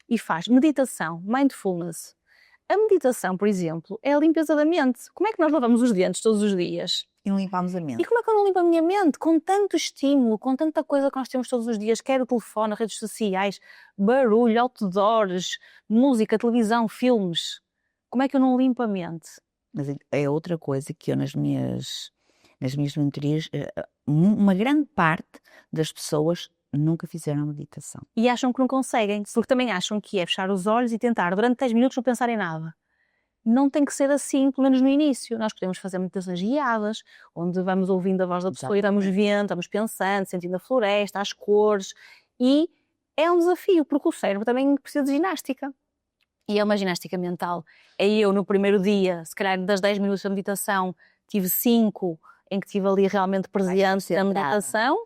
e faz meditação, mindfulness. A meditação, por exemplo, é a limpeza da mente. Como é que nós lavamos os dentes todos os dias? E não limpamos a E mente. como é que eu não limpo a minha mente? Com tanto estímulo, com tanta coisa que nós temos todos os dias, quer o telefone, redes sociais, barulho, outdoors, música, televisão, filmes. Como é que eu não limpo a mente? Mas é outra coisa que eu nas minhas mentorias, uma grande parte das pessoas nunca fizeram a meditação. E acham que não conseguem, porque também acham que é fechar os olhos e tentar durante 10 minutos não pensar em nada. Não tem que ser assim, pelo menos no início. Nós podemos fazer meditações guiadas, onde vamos ouvindo a voz da pessoa e estamos vendo, estamos pensando, sentindo a floresta, as cores. E é um desafio, porque o cérebro também precisa de ginástica. E é uma ginástica mental. É eu, no primeiro dia, se calhar das 10 minutos da meditação, tive 5 em que estive ali realmente presente na meditação.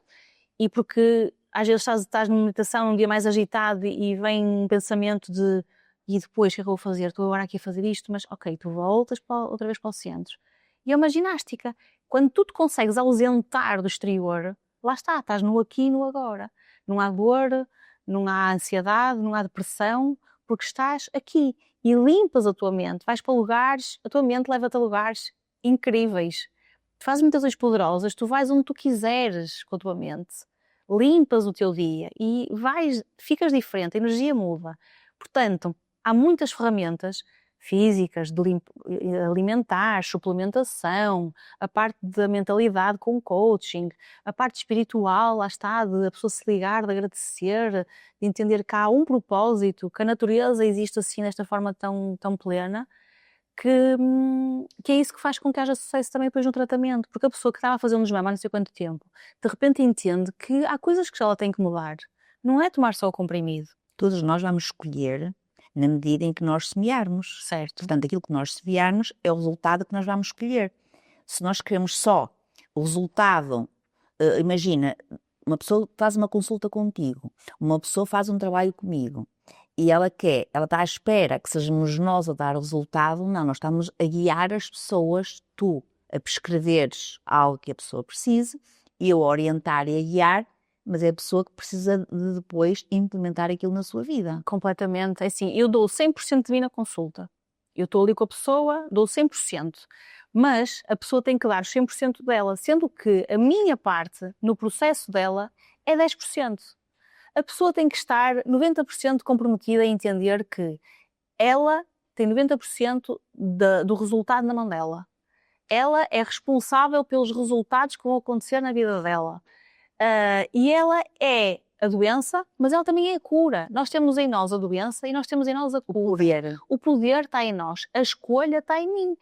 E porque às vezes estás numa meditação num dia mais agitado e vem um pensamento de e depois o que é que eu vou fazer? Estou agora aqui a fazer isto, mas ok, tu voltas outra vez para o centro. E é uma ginástica. Quando tu te consegues ausentar do exterior, lá está, estás no aqui e no agora. Não há dor, não há ansiedade, não há depressão, porque estás aqui e limpas a tua mente. Vais para lugares, a tua mente leva-te a lugares incríveis. Tu fazes meditações poderosas, tu vais onde tu quiseres com a tua mente. Limpas o teu dia e ficas diferente, a energia muda. Portanto, há muitas ferramentas físicas, alimentar, suplementação, a parte da mentalidade com coaching, a parte espiritual, lá está, de a pessoa se ligar, de agradecer, de entender que há um propósito, que a natureza existe assim desta forma tão, tão plena, que é isso que faz com que haja sucesso também depois no tratamento, porque a pessoa que estava a fazer um desmame há não sei quanto tempo, de repente entende que há coisas que ela tem que mudar. Não é tomar só o comprimido. Todos nós vamos escolher na medida em que nós semearmos. Certo. Portanto, aquilo que nós semearmos é o resultado que nós vamos escolher. Se nós queremos só o resultado, imagina, uma pessoa faz uma consulta contigo, uma pessoa faz um trabalho comigo e ela está à espera que sejamos nós a dar o resultado. Não, nós estamos a guiar as pessoas, tu a prescreveres algo que a pessoa precise e eu a orientar e a guiar, mas é a pessoa que precisa de depois implementar aquilo na sua vida. Completamente. É assim, eu dou 100% de mim na consulta. Eu estou ali com a pessoa, dou 100%. Mas a pessoa tem que dar 100% dela, sendo que a minha parte no processo dela é 10%. A pessoa tem que estar 90% comprometida a entender que ela tem 90% do resultado na mão dela. Ela é responsável pelos resultados que vão acontecer na vida dela. E ela é a doença, mas ela também é a cura. Nós temos em nós a doença e nós temos em nós a cura. O poder está em nós, a escolha está em mim.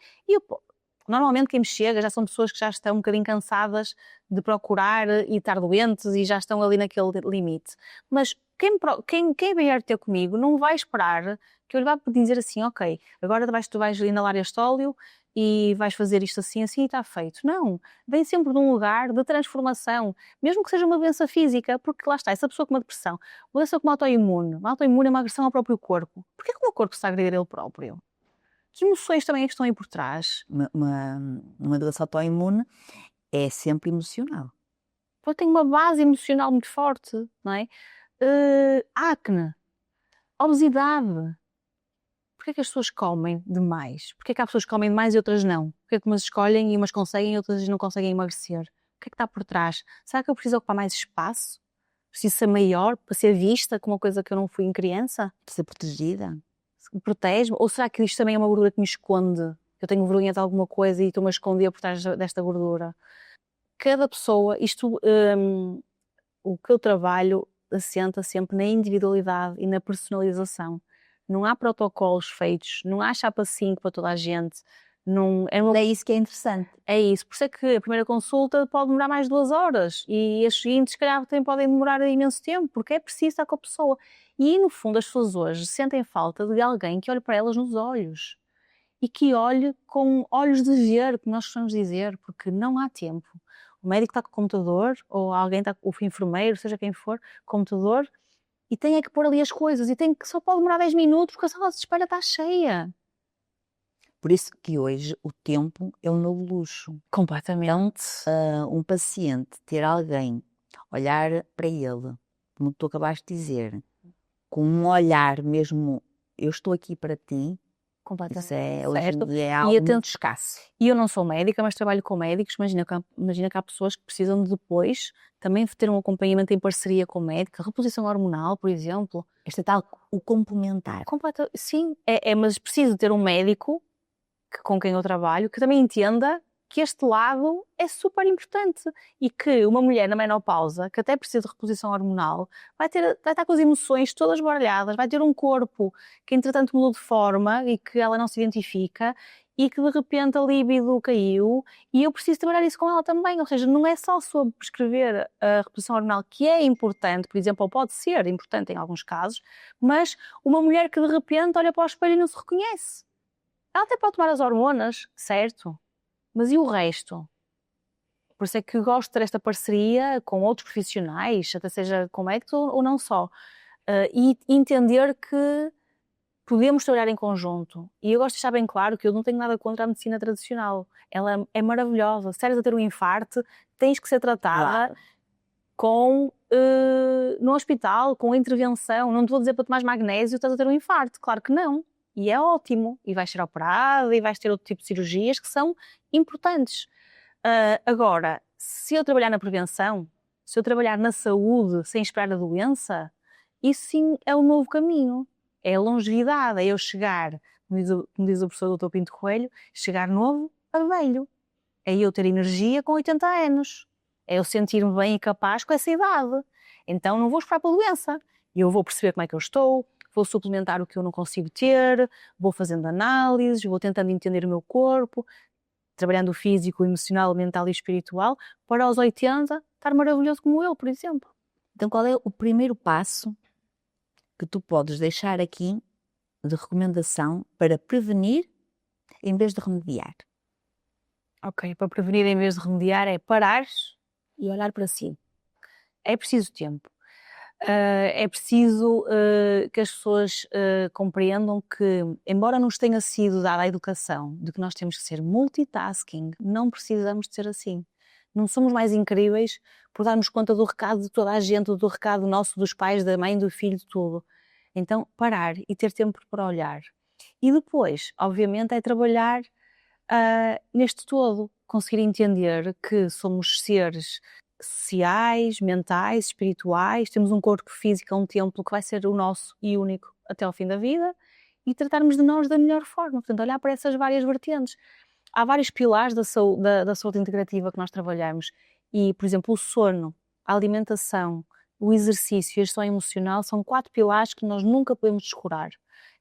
Normalmente quem me chega já são pessoas que já estão um bocadinho cansadas de procurar e estar doentes e já estão ali naquele limite. Mas quem vier ter comigo não vai esperar que eu lhe vá dizer assim, ok, agora tu vais inalar este óleo e vais fazer isto assim, assim e está feito. Não, vem sempre de um lugar de transformação, mesmo que seja uma doença física, porque lá está, essa pessoa com uma depressão, uma doença como uma autoimune é uma agressão ao próprio corpo. Porquê que o meu corpo está a agredir ele próprio? Que emoções também é que estão aí por trás? Uma doença autoimune é sempre emocional. Porque tem uma base emocional muito forte, não é? Acne, obesidade. Porquê que as pessoas comem demais? Porquê que há pessoas que comem demais e outras não? Porquê que umas escolhem e umas conseguem e outras não conseguem emagrecer? O que é que está por trás? Será que eu preciso ocupar mais espaço? Preciso ser maior para ser vista como uma coisa que eu não fui em criança? Para ser protegida? Protege-me? Ou será que isto também é uma gordura que me esconde? Eu tenho vergonha de alguma coisa e estou-me a esconder por trás desta gordura? Cada pessoa, o que eu trabalho assenta sempre na individualidade e na personalização. Não há protocolos feitos, não há chapa 5 para toda a gente. É isso que é interessante. É isso. Por isso é que a primeira consulta pode demorar mais de 2 horas e as seguintes, se calhar, também podem demorar imenso tempo, porque é preciso estar com a pessoa. E, no fundo, as pessoas hoje sentem falta de alguém que olhe para elas nos olhos e que olhe com olhos de ver, como nós costumamos dizer, porque não há tempo. O médico está com o computador, ou alguém está, o enfermeiro, seja quem for, com o computador, e tem é que pôr ali as coisas, e só pode demorar 10 minutos porque a sala de espera está cheia. Por isso que hoje o tempo é um novo luxo. Completamente. Um paciente ter alguém olhar para ele, como tu acabaste de dizer, com um olhar mesmo, eu estou aqui para ti, Completamente. isso hoje em Certo. dia é E algo muito escasso. E eu não sou médica, mas trabalho com médicos. Imagina que há pessoas que precisam de depois também ter um acompanhamento em parceria com o médico, reposição hormonal, por exemplo. Este tal, o complementar. Sim, mas preciso ter um médico com quem eu trabalho que também entenda que este lado é super importante e que uma mulher na menopausa, que até precisa de reposição hormonal, vai estar com as emoções todas baralhadas, vai ter um corpo que entretanto mudou de forma e que ela não se identifica e que de repente a libido caiu e eu preciso trabalhar isso com ela também, ou seja, não é só sobre prescrever a reposição hormonal, que é importante, por exemplo, ou pode ser importante em alguns casos, mas uma mulher que de repente olha para o espelho e não se reconhece. Ela até pode tomar as hormonas, certo? Mas e o resto? Por isso é que gosto de ter esta parceria com outros profissionais, até seja com médicos ou não só. E entender que podemos trabalhar em conjunto. E eu gosto de deixar bem claro que eu não tenho nada contra a medicina tradicional. Ela é maravilhosa. Se eres a ter um infarto, tens que ser tratada no hospital, com intervenção. Não te vou dizer para tomar magnésio, estás a ter um infarto. Claro que não. E é ótimo. E vais ser operada e vais ter outro tipo de cirurgias que são importantes. Agora, se eu trabalhar na prevenção, se eu trabalhar na saúde sem esperar a doença, isso sim é o novo caminho. É a longevidade, é eu chegar, como diz o professor Dr. Pinto Coelho, chegar novo a velho. É eu ter energia com 80 anos. É eu sentir-me bem e capaz com essa idade. Então não vou esperar pela doença. Eu vou perceber como é que eu estou, vou suplementar o que eu não consigo ter, vou fazendo análises, vou tentando entender o meu corpo, trabalhando o físico, o emocional, o mental e o espiritual, para aos 80 estar maravilhoso como eu, por exemplo. Então qual é o primeiro passo que tu podes deixar aqui de recomendação para prevenir em vez de remediar? Ok, para prevenir em vez de remediar é parar e olhar para si. É preciso tempo. É preciso que as pessoas compreendam que, embora nos tenha sido dada a educação de que nós temos que ser multitasking, não precisamos de ser assim. Não somos mais incríveis por darmos conta do recado de toda a gente, do recado nosso, dos pais, da mãe, do filho, de tudo. Então, parar e ter tempo para olhar. E depois, obviamente, é trabalhar neste todo, conseguir entender que somos seres sociais, mentais, espirituais, temos um corpo físico, um templo que vai ser o nosso e único até ao fim da vida e tratarmos de nós da melhor forma, portanto, olhar para essas várias vertentes. Há vários pilares da saúde integrativa que nós trabalhamos e, por exemplo, o sono, a alimentação, o exercício e a gestão emocional são 4 pilares que nós nunca podemos descurar.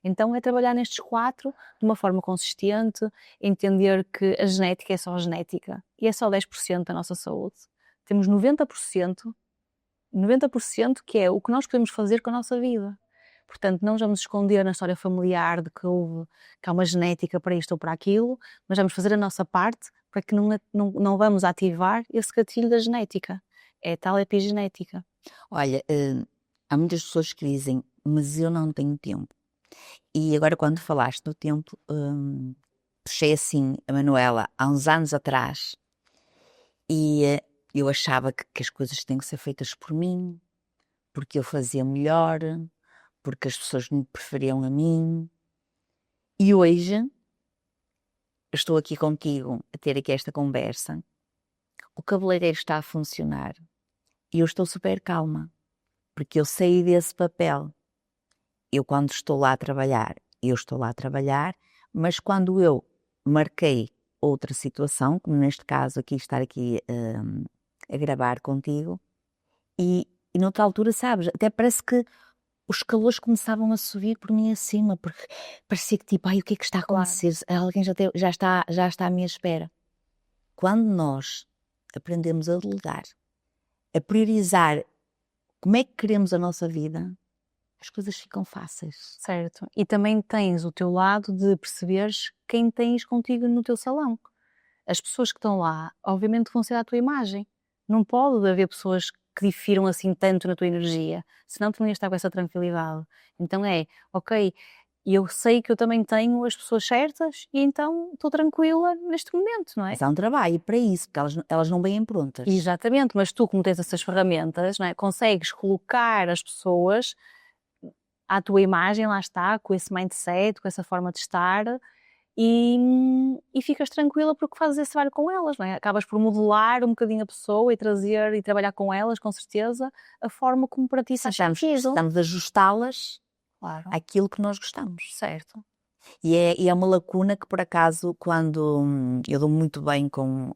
Então é trabalhar nestes 4 de uma forma consistente, entender que a genética é só genética e é só 10% da nossa saúde. Temos 90% que é o que nós podemos fazer com a nossa vida. Portanto, não vamos esconder na história familiar de que há uma genética para isto ou para aquilo, mas vamos fazer a nossa parte para que não vamos ativar esse gatilho da genética. É a tal epigenética. Olha, há muitas pessoas que dizem, mas eu não tenho tempo. E agora quando falaste no tempo, puxei assim a Manuela há uns anos atrás e eu achava que as coisas têm que ser feitas por mim, porque eu fazia melhor, porque as pessoas me preferiam a mim. E hoje estou aqui contigo a ter aqui esta conversa, o cabeleireiro está a funcionar e eu estou super calma, porque eu saí desse papel. Eu quando estou lá a trabalhar, eu estou lá a trabalhar, mas quando eu marquei outra situação, como neste caso aqui, estar aqui a gravar contigo, e noutra altura, sabes, até parece que os calores começavam a subir por mim acima, porque parecia que tipo, ai, o que é que está a acontecer? Alguém já está à minha espera. Quando nós aprendemos a delegar, a priorizar como é que queremos a nossa vida, as coisas ficam fáceis. Certo. E também tens o teu lado de perceberes quem tens contigo no teu salão. As pessoas que estão lá, obviamente, vão ser à tua imagem. Não pode haver pessoas que difiram assim tanto na tua energia, senão tu não ias estar com essa tranquilidade. Então ok, E eu sei que eu também tenho as pessoas certas e então estou tranquila neste momento, não é? Mas há um trabalho para isso, porque elas não vêm prontas. Exatamente, mas tu, como tens essas ferramentas, não é? Consegues colocar as pessoas à tua imagem, lá está, com esse mindset, com essa forma de estar, e ficas tranquila porque fazes esse trabalho com elas, não é? Acabas por modelar um bocadinho a pessoa e trazer e trabalhar com elas, com certeza, a forma como para ti faz sentido. Estamos a ajustá-las Claro, àquilo que nós gostamos. certo. E é uma lacuna que, por acaso, quando eu dou muito bem com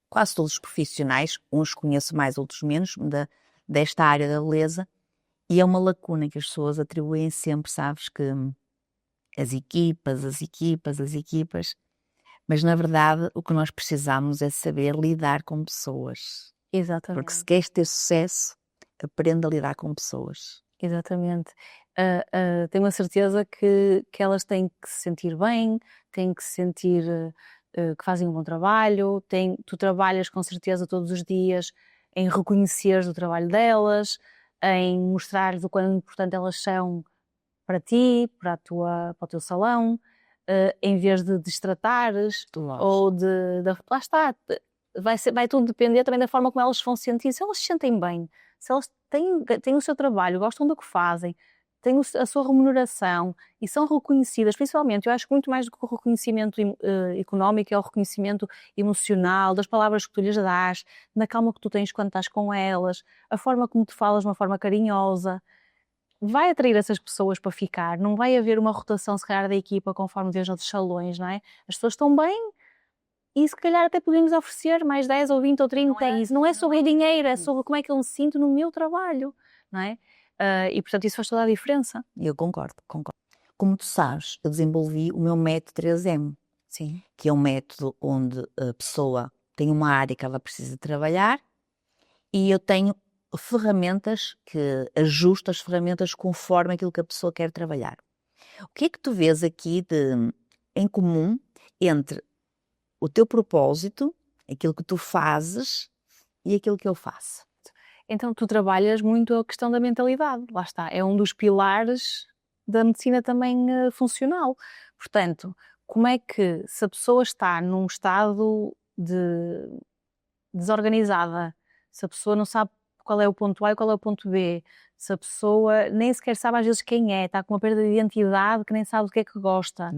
quase todos os profissionais, uns conheço mais, outros menos, desta área da beleza, e é uma lacuna que as pessoas atribuem sempre, sabes, que as equipas, mas na verdade o que nós precisamos é saber lidar com pessoas. Exatamente. Porque se queres ter sucesso, aprenda a lidar com pessoas. Exatamente. Tenho a certeza que elas têm que se sentir bem, têm que se sentir que fazem um bom trabalho, tu trabalhas com certeza todos os dias em reconhecer o trabalho delas, em mostrar o quão importante elas são para ti, para o teu salão, em vez de destratares ou lá está, vai tudo depender também da forma como elas se vão sentir. Se elas se sentem bem, se elas têm o seu trabalho, gostam do que fazem, têm a sua remuneração e são reconhecidas, principalmente, eu acho que muito mais do que o reconhecimento económico é o reconhecimento emocional, das palavras que tu lhes dás, na calma que tu tens quando estás com elas, a forma como tu falas de uma forma carinhosa, vai atrair essas pessoas para ficar, não vai haver uma rotação se calhar da equipa conforme vês noutros salões, não é? As pessoas estão bem e se calhar até podemos oferecer mais 10 ou 20 ou 30, não é sobre dinheiro, é sobre como é que eu me sinto no meu trabalho, não é? E portanto isso faz toda a diferença. Eu concordo. Como tu sabes, eu desenvolvi o meu método 3M, Sim. que é um método onde a pessoa tem uma área que ela precisa trabalhar e eu tenho ferramentas que ajusto as ferramentas conforme aquilo que a pessoa quer trabalhar. O que é que tu vês aqui em comum entre o teu propósito, aquilo que tu fazes e aquilo que eu faço? Então tu trabalhas muito a questão da mentalidade, lá está, é um dos pilares da medicina também funcional. Portanto, como é que se a pessoa está num estado desorganizada, se a pessoa não sabe qual é o ponto A e qual é o ponto B, se a pessoa nem sequer sabe às vezes quem é, está com uma perda de identidade que nem sabe do que é que gosta,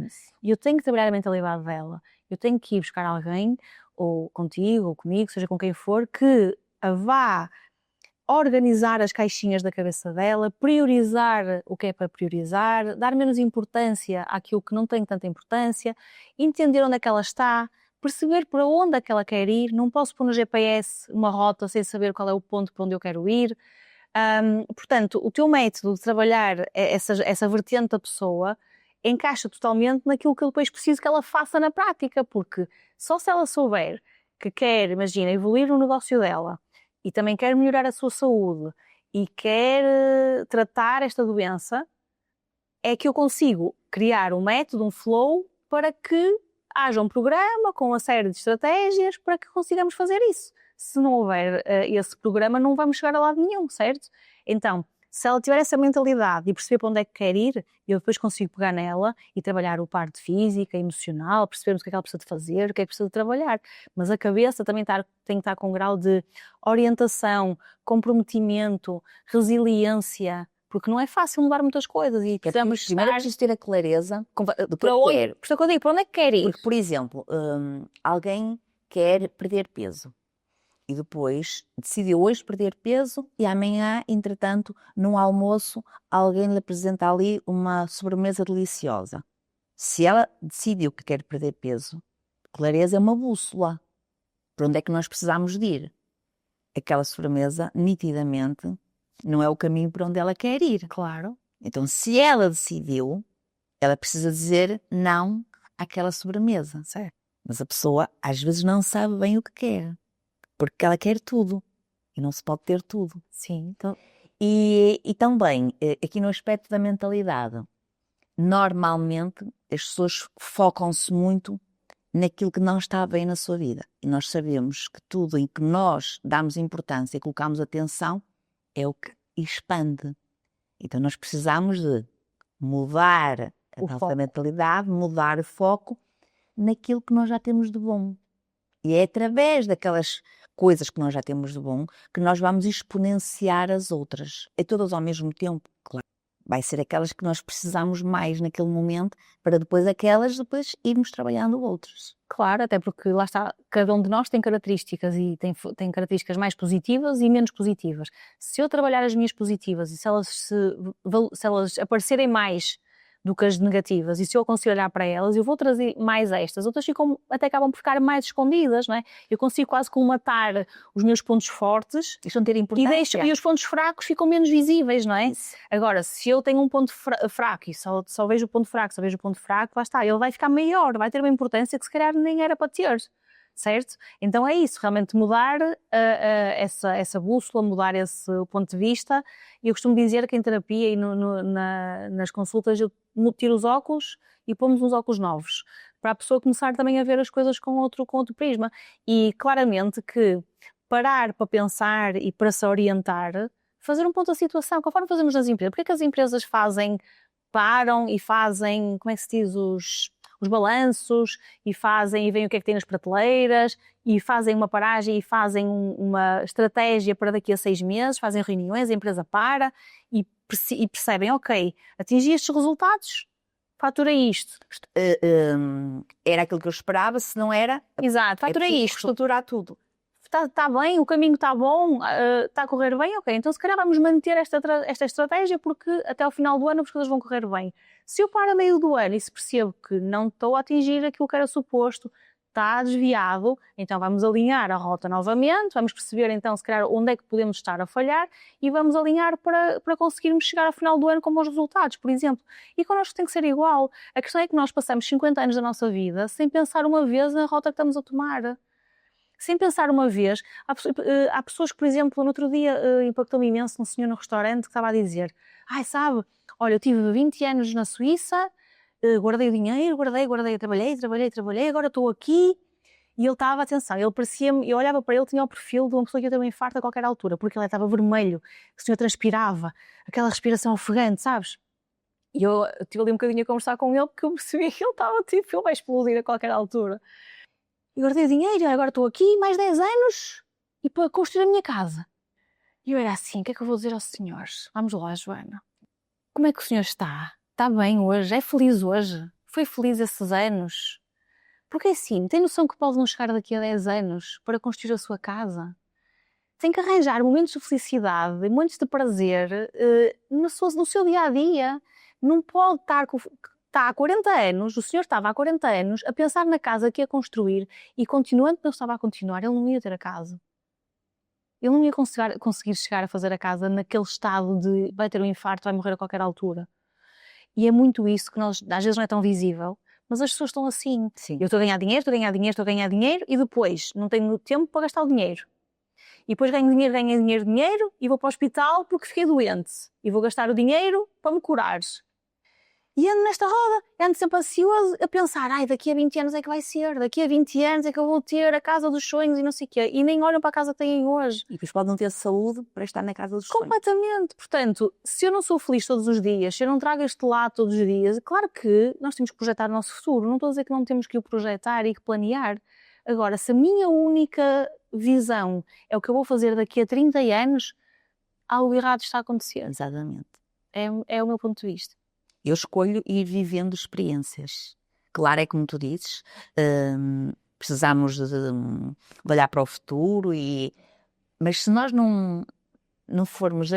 e eu tenho que trabalhar a mentalidade dela, eu tenho que ir buscar alguém, ou contigo, ou comigo, seja com quem for, que a vá organizar as caixinhas da cabeça dela, priorizar o que é para priorizar, dar menos importância àquilo que não tem tanta importância, entender onde é que ela está, perceber para onde é que ela quer ir. Não posso pôr no GPS uma rota sem saber qual é o ponto para onde eu quero ir. Portanto, o teu método de trabalhar essa vertente da pessoa encaixa totalmente naquilo que eu depois preciso que ela faça na prática, porque só se ela souber que quer, imagina, evoluir no negócio dela, e também quer melhorar a sua saúde e quer tratar esta doença, é que eu consigo criar um método, um flow, para que haja um programa com uma série de estratégias para que consigamos fazer isso. Se não houver esse programa, não vamos chegar a lado nenhum, certo? Então, se ela tiver essa mentalidade e perceber para onde é que quer ir, eu depois consigo pegar nela e trabalhar o parte física, emocional, percebermos o que é que ela precisa de fazer, o que é que precisa de trabalhar. Mas a cabeça também tem que estar com um grau de orientação, comprometimento, resiliência, porque não é fácil mudar muitas coisas e precisamos Primeiro é preciso ter a clareza do que para onde, quer. por isso é que eu digo, para onde é que quer ir? Porque, por exemplo, alguém quer perder peso e depois decidiu hoje perder peso e amanhã, entretanto, no almoço, alguém lhe apresenta ali uma sobremesa deliciosa. Se ela decidiu que quer perder peso, clareza é uma bússola. Para onde é que nós precisamos de ir? Aquela sobremesa, nitidamente, não é o caminho para onde ela quer ir. Claro. Então, se ela decidiu, ela precisa dizer não àquela sobremesa. Certo. Mas a pessoa, às vezes, não sabe bem o que quer. Porque ela quer tudo. E não se pode ter tudo. Sim. Então... E também, aqui no aspecto da mentalidade, normalmente as pessoas focam-se muito naquilo que não está bem na sua vida. E nós sabemos que tudo em que nós damos importância e colocamos atenção é o que expande. Então nós precisamos de mudar a O nossa foco. mentalidade, mudar o foco naquilo que nós já temos de bom. E é através daquelas coisas que nós já temos de bom que nós vamos exponenciar as outras. E todas ao mesmo tempo, claro. Vai ser aquelas que nós precisamos mais naquele momento, para depois depois irmos trabalhando outras. Claro, até porque lá está, cada um de nós tem características e tem características mais positivas e menos positivas. Se eu trabalhar as minhas positivas e se elas aparecerem mais do que as negativas, e se eu conseguir olhar para elas, eu vou trazer mais estas. Outras até acabam por ficar mais escondidas, não é? Eu consigo quase colmatar os meus pontos fortes Isto não ter importância. e os pontos fracos ficam menos visíveis, não é? Isso. Agora, se eu tenho um ponto fraco e só vejo o ponto fraco, lá está, ele vai ficar maior, vai ter uma importância que se calhar nem era para ter, certo? Então é isso, realmente mudar essa bússola, mudar esse ponto de vista. Eu costumo dizer que em terapia e nas consultas eu tiro os óculos e pomos uns óculos novos, para a pessoa começar também a ver as coisas com outro prisma. E claramente que parar para pensar e para se orientar, fazer um ponto da situação, conforme fazemos nas empresas. Porque é que as empresas param e fazem, como é que se diz, os balanços, e veem o que é que tem nas prateleiras, e fazem uma paragem e fazem uma estratégia para daqui a 6 meses, fazem reuniões, a empresa para e percebem, ok, atingi estes resultados, fatura isto. Era aquilo que eu esperava, se não era, Exato, fatura isto. Estruturar tudo. Está bem, o caminho está bom, está a correr bem, ok, então se calhar vamos manter esta estratégia porque até ao final do ano as coisas vão correr bem. Se eu paro a meio do ano e se percebo que não estou a atingir aquilo que era suposto, está desviado, então vamos alinhar a rota novamente, vamos perceber então se calhar onde é que podemos estar a falhar e vamos alinhar para conseguirmos chegar ao final do ano com bons resultados, por exemplo. E connosco tem que ser igual. A questão é que nós passamos 50 anos da nossa vida sem pensar uma vez na rota que estamos a tomar. Sem pensar uma vez, há pessoas que, por exemplo, no outro dia impactou-me imenso um senhor no restaurante que estava a dizer: ai, sabe, olha, eu tive 20 anos na Suíça, guardei o dinheiro, guardei, trabalhei, agora estou aqui. E ele estava, atenção, ele parecia-me, eu olhava para ele, tinha o perfil de uma pessoa que ia ter um infarto a qualquer altura, porque ele estava vermelho, o senhor transpirava, aquela respiração ofegante, sabes? E eu estive ali um bocadinho a conversar com ele, porque eu percebi que ele estava tipo, ele vai explodir a qualquer altura. E guardei o dinheiro, agora estou aqui mais 10 anos e para construir a minha casa. E eu era assim, o que é que eu vou dizer aos senhores? Vamos lá, Joana. Como é que o senhor está? Está bem hoje? É feliz hoje? Foi feliz esses anos? Porque assim, tem noção que pode não chegar daqui a 10 anos para construir a sua casa? Tem que arranjar momentos de felicidade, momentos de prazer no seu dia-a-dia. Não pode estar está há 40 anos, o senhor estava há 40 anos a pensar na casa que ia construir e continuando que não estava a continuar, ele não ia ter a casa. Ele não ia conseguir chegar a fazer a casa naquele estado de vai ter um infarto, vai morrer a qualquer altura. E é muito isso que às vezes não é tão visível, mas as pessoas estão assim. Sim. Eu estou a ganhar dinheiro e depois não tenho tempo para gastar o dinheiro. E depois ganho dinheiro e vou para o hospital porque fiquei doente. E vou gastar o dinheiro para me curar. E ando nesta roda, ando sempre ansioso a pensar, ai, daqui a 20 anos é que vai ser, daqui a 20 anos é que eu vou ter a casa dos sonhos e não sei o quê. E nem olham para a casa que têm hoje. E depois pode não ter saúde para estar na casa dos sonhos. Completamente. Portanto, se eu não sou feliz todos os dias, se eu não trago este lado todos os dias, claro que nós temos que projetar o nosso futuro. Não estou a dizer que não temos que o projetar e que planear. Agora, se a minha única visão é o que eu vou fazer daqui a 30 anos, algo errado está a acontecer. Exatamente. É o meu ponto de vista. Eu escolho ir vivendo experiências. Claro, é como tu dizes, precisamos de olhar para o futuro, mas se nós não formos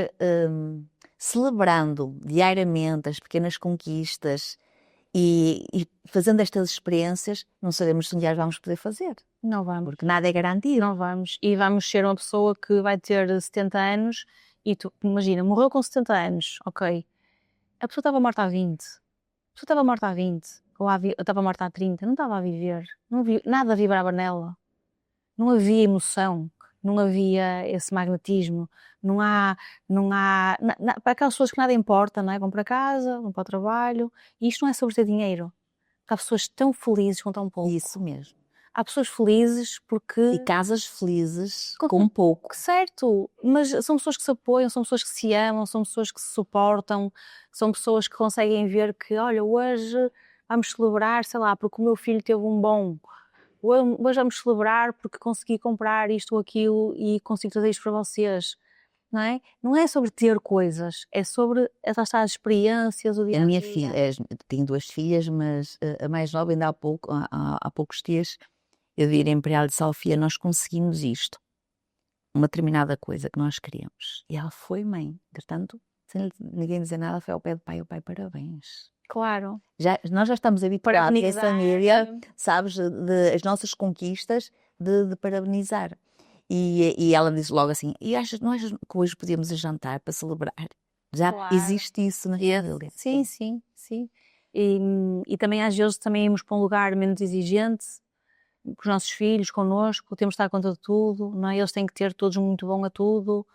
celebrando diariamente as pequenas conquistas e fazendo estas experiências, não sabemos se um dia as vamos poder fazer. Não vamos. Porque nada é garantido. Não vamos. E vamos ser uma pessoa que vai ter 70 anos e tu, imagina, morreu com 70 anos, ok. A pessoa estava morta há 20. A pessoa estava morta há 20. Ou estava morta há 30. Não estava a viver. Nada vibrava nela. Não havia emoção. Não havia esse magnetismo. Não há para aquelas pessoas que nada importa, não é? Vão para casa, vão para o trabalho. E isto não é sobre ter dinheiro. Porque há pessoas tão felizes com tão pouco. Isso mesmo. Há pessoas felizes porque... E casas felizes com pouco. Certo, mas são pessoas que se apoiam, são pessoas que se amam, são pessoas que se suportam, são pessoas que conseguem ver que, olha, hoje vamos celebrar, sei lá, porque o meu filho teve um bom... Hoje vamos celebrar porque consegui comprar isto ou aquilo e consigo trazer isto para vocês, não é? Não é sobre ter coisas, é sobre essas experiências, o dia A minha filha, tenho 2 filhas, mas a mais nova ainda há poucos dias, eu virei para ela e disse: Sofia, nós conseguimos isto, uma determinada coisa que nós queríamos. E ela foi mãe, portanto, sem ninguém dizer nada, foi ao pé do pai, o pai, parabéns. Claro. Nós já estamos habituados em família, sabes, as nossas conquistas, de parabenizar. E ela disse logo assim: e não achas que hoje podíamos ir jantar para celebrar? Já existe isso na família. Sim, sim, sim. E também às vezes também irmos para um lugar menos exigente, com os nossos filhos, connosco, temos de estar a conta de tudo, não é? Eles têm que ter todos muito bom a tudo.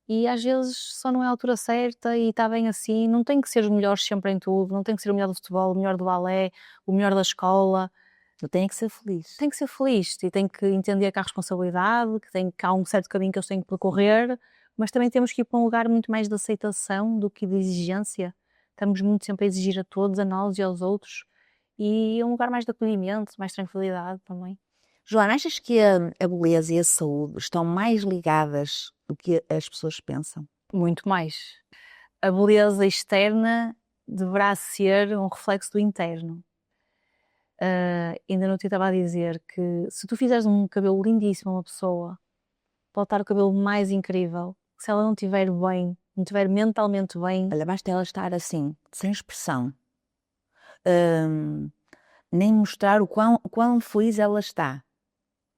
E às vezes só não é a altura certa e está bem assim, não tem que ser os melhores sempre em tudo, não tem que ser o melhor do futebol, o melhor do balé, o melhor da escola. Tem que ser feliz. Tem que ser feliz e tem que entender que há responsabilidade, que há um certo caminho que eles têm que percorrer, mas também temos que ir para um lugar muito mais de aceitação do que de exigência. Estamos muito sempre a exigir a todos, a nós e aos outros, e é um lugar mais de acolhimento, mais tranquilidade também. Joana, achas que a beleza e a saúde estão mais ligadas do que as pessoas pensam? Muito mais. A beleza externa deverá ser um reflexo do interno. Ainda não te estava a dizer que se tu fizeres um cabelo lindíssimo a uma pessoa, pode estar o cabelo mais incrível, se ela não estiver bem, não estiver mentalmente bem... Olha, basta ela estar assim, sem expressão, nem mostrar o quão feliz ela está.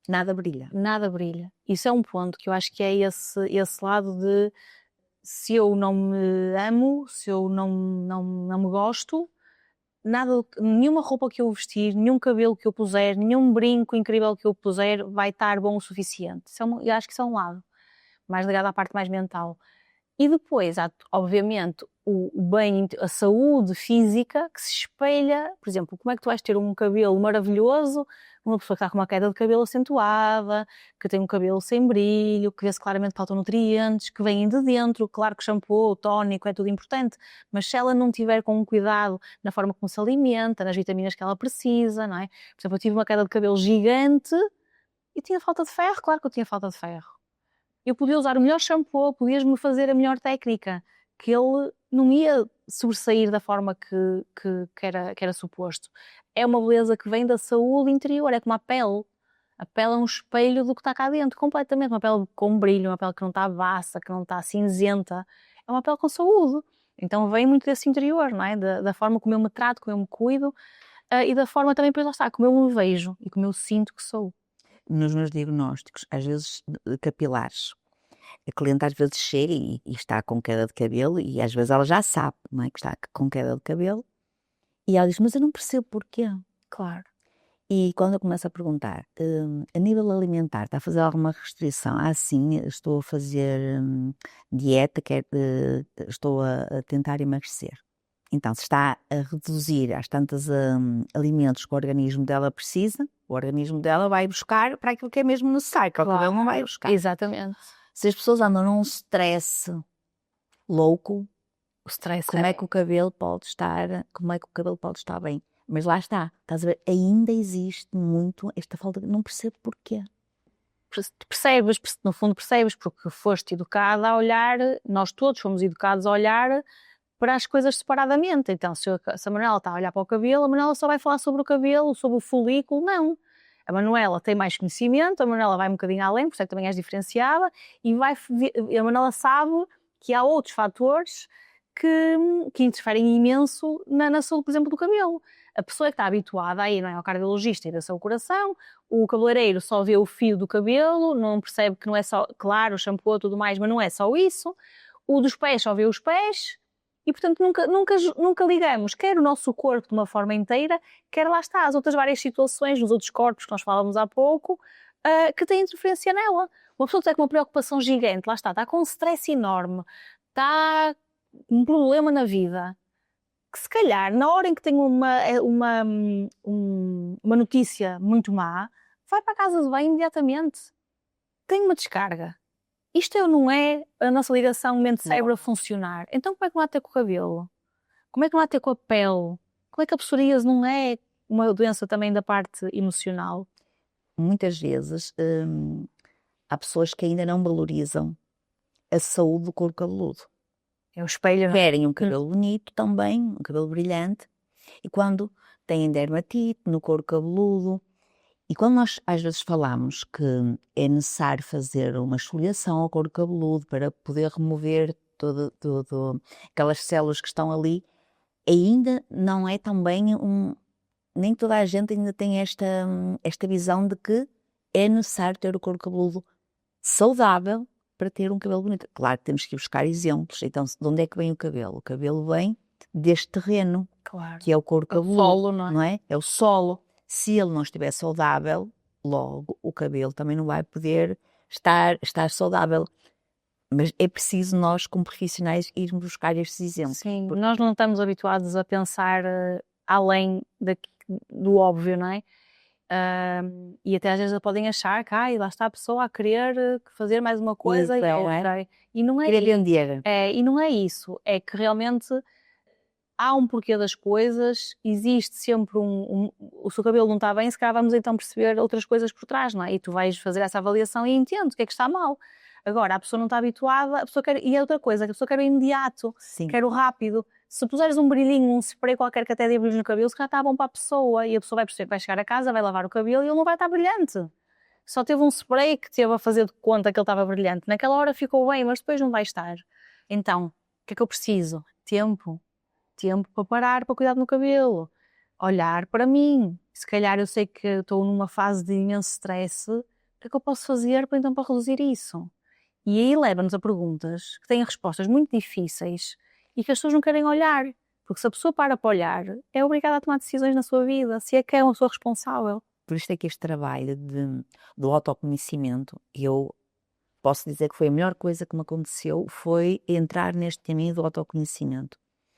Nada brilha. Nada brilha. Isso é um ponto que eu acho que é esse lado de se eu não me amo, se eu não me gosto, nenhuma roupa que eu vestir, nenhum cabelo que eu puser, nenhum brinco incrível que eu puser vai estar bom o suficiente. Eu acho que isso é um lado, mais ligado à parte mais mental. E depois há, obviamente, o bem, a saúde física que se espelha, por exemplo, como é que tu vais ter um cabelo maravilhoso, uma pessoa que está com uma queda de cabelo acentuada, que tem um cabelo sem brilho, que vê-se claramente que faltam nutrientes, que vêm de dentro, claro que o shampoo, o tónico é tudo importante, mas se ela não tiver com um cuidado na forma como se alimenta, nas vitaminas que ela precisa, não é? Por exemplo, eu tive uma queda de cabelo gigante e tinha falta de ferro, claro que eu tinha falta de ferro. Eu podia usar o melhor shampoo, podias-me fazer a melhor técnica, que ele não ia sobressair da forma que era suposto. É uma beleza que vem da saúde interior, é como a pele. A pele é um espelho do que está cá dentro, completamente. Uma pele com brilho, uma pele que não está bassa, que não está cinzenta. É uma pele com saúde. Então vem muito desse interior, não é? Da forma como eu me trato, como eu me cuido, e da forma também, depois lá está, como eu me vejo e como eu sinto que sou. Nos meus diagnósticos, às vezes capilares, a cliente às vezes chega e está com queda de cabelo e às vezes ela já sabe, não é, que está com queda de cabelo e ela diz, mas eu não percebo porquê. Claro. E quando eu começo a perguntar, a nível alimentar, está a fazer alguma restrição? Ah, sim, estou a fazer dieta, estou a tentar emagrecer. Então, se está a reduzir às tantas alimentos que o organismo dela precisa, o organismo dela vai buscar para aquilo que é mesmo necessário, que o cabelo não vai buscar. Exatamente. Se as pessoas andam num stress louco, O stress como é que o cabelo pode estar bem? Mas lá está, estás a ver, ainda existe muito esta falta, não percebo porquê. Percebes, no fundo percebes, porque foste educada a olhar, nós todos fomos educados a olhar para as coisas separadamente. Então, se a Manuela está a olhar para o cabelo, a Manuela só vai falar sobre o cabelo, sobre o folículo, não. A Manuela tem mais conhecimento, a Manuela vai um bocadinho além, por isso é que também és diferenciada, e a Manuela sabe que há outros fatores que interferem imenso na saúde, por exemplo, do cabelo. A pessoa que está habituada a ir, não é, ao cardiologista e da seu coração, o cabeleireiro só vê o fio do cabelo, não percebe que não é só, claro, o shampoo e tudo mais, mas não é só isso. O dos pés só vê os pés. E, portanto, nunca ligamos, quer o nosso corpo de uma forma inteira, quer lá está, as outras várias situações, nos outros corpos que nós falávamos há pouco, que têm interferência nela. Uma pessoa que tem uma preocupação gigante, lá está com um stress enorme, está com um problema na vida, que se calhar, na hora em que tem uma notícia muito má, vai para a casa de banho imediatamente. Tem uma descarga. Isto não é a nossa ligação mente-cérebro a funcionar. Então como é que não há de ter com o cabelo? Como é que não há de ter com a pele? Como é que a psoríase não é uma doença também da parte emocional? Muitas vezes há pessoas que ainda não valorizam a saúde do couro cabeludo. É o espelho. Querem um cabelo bonito também, um cabelo brilhante, e quando têm dermatite no couro cabeludo, e quando nós às vezes falamos que é necessário fazer uma esfoliação ao couro cabeludo para poder remover todo aquelas células que estão ali, ainda não é também nem toda a gente ainda tem esta visão de que é necessário ter o couro cabeludo saudável para ter um cabelo bonito. Claro que temos que ir buscar exemplos. Então, de onde é que vem o cabelo? O cabelo vem deste terreno, Claro. que é o couro cabeludo, o solo, não é? É o solo. Se ele não estiver saudável, logo o cabelo também não vai poder estar saudável. Mas é preciso nós, como profissionais, irmos buscar estes exemplos. Sim, nós não estamos habituados a pensar além do óbvio, não é? E até às vezes podem achar que lá está a pessoa a querer fazer mais uma coisa e outra. E não é Querer vender. e não é isso. É que realmente há um porquê das coisas, existe sempre o seu cabelo não está bem, se calhar vamos então perceber outras coisas por trás, não é? E tu vais fazer essa avaliação e entende o que é que está mal. Agora, a pessoa não está habituada, a pessoa quer, e é outra coisa, a pessoa quer o imediato, Sim. quer o rápido. Se puseres um brilhinho, um spray qualquer que até dê brilho no cabelo, se calhar está bom para a pessoa, e a pessoa vai perceber que vai chegar a casa, vai lavar o cabelo e ele não vai estar brilhante. Só teve um spray que teve a fazer de conta que ele estava brilhante. Naquela hora ficou bem, mas depois não vai estar. Então, o que é que eu preciso? Tempo para parar, para cuidar do meu cabelo, olhar para mim. Se calhar eu sei que estou numa fase de imenso stress, o que é que eu posso fazer para reduzir isso? E aí leva-nos a perguntas que têm respostas muito difíceis e que as pessoas não querem olhar, porque se a pessoa para olhar, é obrigada a tomar decisões na sua vida, se é que é uma pessoa responsável. Por isto é que este trabalho do autoconhecimento, eu posso dizer que foi a melhor coisa que me aconteceu, foi entrar neste caminho do autoconhecimento.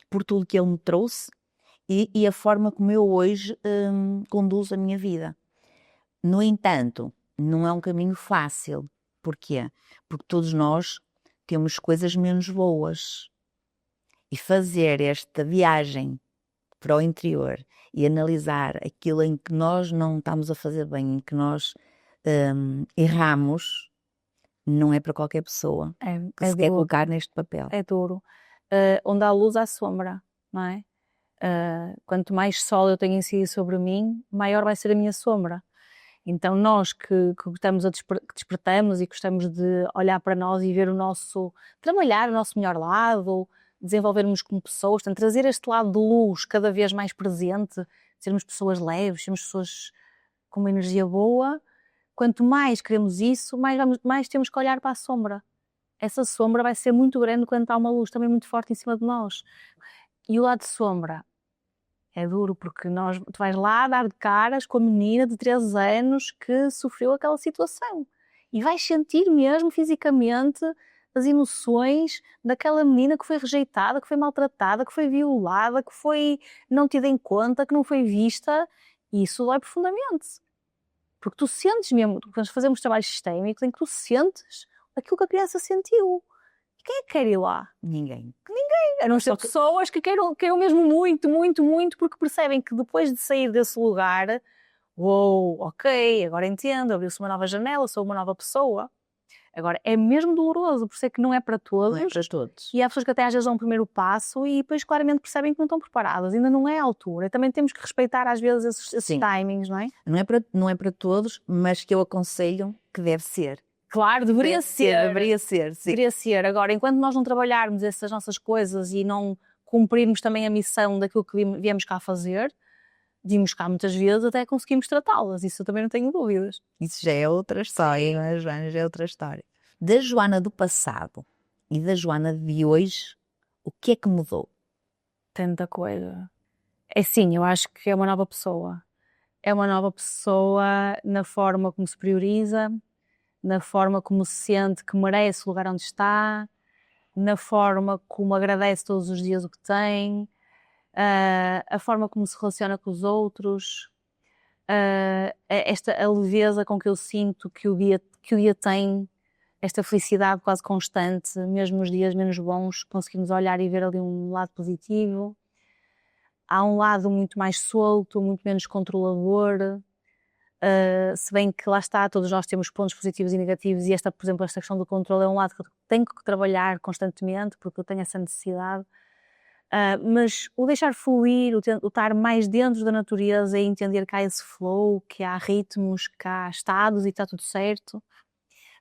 Por tudo que ele me trouxe e a forma como eu hoje conduzo a minha vida. No entanto, não é um caminho fácil. Porquê? Porque todos nós temos coisas menos boas. E fazer esta viagem para o interior e analisar aquilo em que nós não estamos a fazer bem, em que nós erramos, não é para qualquer pessoa que se quer colocar neste papel. É duro. Onde há luz há sombra, não é? Quanto mais sol eu tenho em si sobre mim, maior vai ser a minha sombra. Então nós que estamos que despertamos e gostamos de olhar para nós e ver trabalhar o nosso melhor lado, desenvolvermos como pessoas, portanto, trazer este lado de luz cada vez mais presente, sermos pessoas leves, sermos pessoas com uma energia boa. Quanto mais queremos isso, mais temos que olhar para a sombra. Essa sombra vai ser muito grande quando há uma luz também muito forte em cima de nós. E o lado de sombra é duro, porque tu vais lá dar de caras com a menina de 13 anos que sofreu aquela situação. E vais sentir mesmo fisicamente as emoções daquela menina que foi rejeitada, que foi maltratada, que foi violada, que foi não tida em conta, que não foi vista. E isso dói profundamente. Porque tu sentes mesmo, quando fazemos trabalhos sistémicos, em que tu sentes aquilo que a criança sentiu. E quem é que quer ir lá? Ninguém. A não ser pessoas que queiram mesmo muito, muito, muito, porque percebem que depois de sair desse lugar, ok, agora entendo, abriu-se uma nova janela, sou uma nova pessoa. Agora, é mesmo doloroso, por isso é que não é para todos. Não é para todos. E há pessoas que até às vezes dão o primeiro passo e depois claramente percebem que não estão preparadas, ainda não é a altura. Também temos que respeitar às vezes esses timings, não é? Não é para todos, mas que eu aconselho que deve ser. Claro, deveria ser. Sim. Deveria ser. Agora, enquanto nós não trabalharmos essas nossas coisas e não cumprirmos também a missão daquilo que viemos cá fazer, vimos cá muitas vezes até conseguimos tratá-las, isso eu também não tenho dúvidas. Isso já é outra história, não é, Joana? Já é outra história. Da Joana do passado e da Joana de hoje, o que é que mudou? Tanta coisa. É sim, eu acho que é uma nova pessoa. É uma nova pessoa na forma como se prioriza, na forma como se sente que merece o lugar onde está, na forma como agradece todos os dias o que tem, a forma como se relaciona com os outros, a leveza com que eu sinto que o dia tem, esta felicidade quase constante, mesmo nos dias menos bons, conseguimos olhar e ver ali um lado positivo. Há um lado muito mais solto, muito menos controlador, se bem que lá está, todos nós temos pontos positivos e negativos e por exemplo, esta questão do controle é um lado que eu tenho que trabalhar constantemente porque eu tenho essa necessidade. Mas o deixar fluir, o estar mais dentro da natureza e entender que há esse flow, que há ritmos, que há estados e está tudo certo.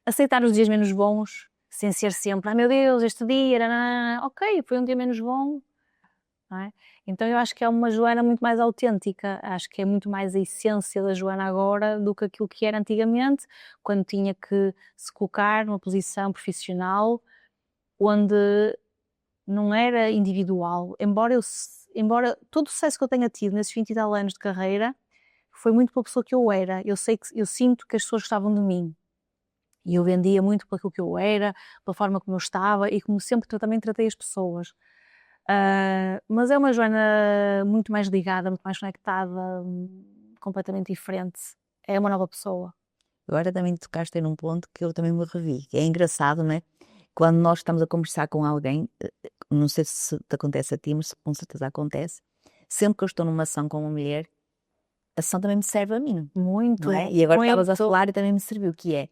Aceitar os dias menos bons, sem ser sempre, meu Deus, este dia, ok, foi um dia menos bom, não é? Então eu acho que é uma Joana muito mais autêntica, acho que é muito mais a essência da Joana agora do que aquilo que era antigamente, quando tinha que se colocar numa posição profissional onde não era individual, embora todo o sucesso que eu tenha tido nesses 20 e tal anos de carreira foi muito pela pessoa que eu era. Eu sinto que as pessoas gostavam de mim e eu vendia muito por aquilo que eu era, pela forma como eu estava e como sempre também tratei as pessoas. Mas é uma Joana muito mais ligada, muito mais conectada, completamente diferente. É uma nova pessoa. Agora também tocaste num ponto que eu também me revi. É engraçado, não é? Quando nós estamos a conversar com alguém, não sei se te acontece a ti, mas com certeza acontece. Sempre que eu estou numa ação com uma mulher, a ação também me serve a mim. Muito. Não é? E agora estavas a falar e também me serviu, que é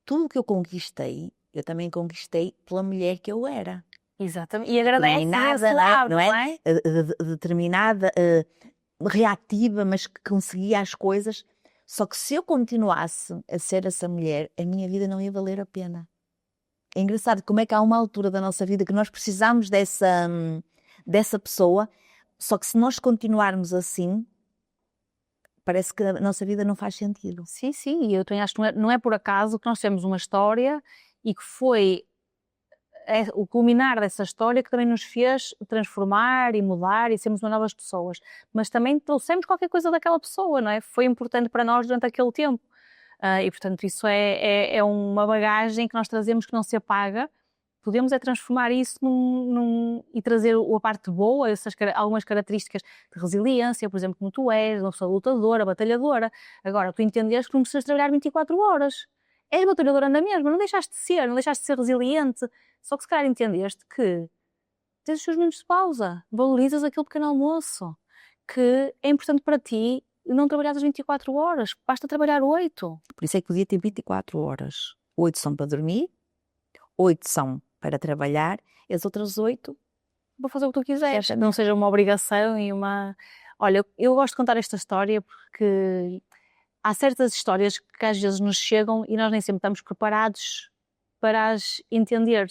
tudo o que eu conquistei, eu também conquistei pela mulher que eu era. Exatamente. E agradece nada, lado, não é? Determinada, reativa, mas que conseguia as coisas. Só que se eu continuasse a ser essa mulher, a minha vida não ia valer a pena. É engraçado como é que há uma altura da nossa vida que nós precisamos dessa pessoa, só que se nós continuarmos assim, parece que a nossa vida não faz sentido. Sim, sim, e eu também acho que não é por acaso que nós temos uma história e que foi o culminar dessa história que também nos fez transformar e mudar e sermos novas pessoas, mas também trouxemos qualquer coisa daquela pessoa, não é? Foi importante para nós durante aquele tempo. E portanto isso é uma bagagem que nós trazemos que não se apaga. Podemos transformar isso e trazer a parte boa, algumas características de resiliência, por exemplo, como tu és, uma pessoa lutadora, batalhadora. Agora, tu entendes que não precisas trabalhar 24 horas. És batalhadora na mesma, não deixaste de ser resiliente. Só que se calhar entendeste que tens os seus minutos de pausa, valorizas aquele pequeno almoço, que é importante para ti não trabalhar as 24 horas, basta trabalhar 8. Por isso é que podia ter 24 horas. 8 são para dormir, 8 são para trabalhar, e as outras 8 vou fazer o que tu quiseres, não seja uma obrigação e uma... Olha, eu gosto de contar esta história porque há certas histórias que às vezes nos chegam e nós nem sempre estamos preparados para as entender.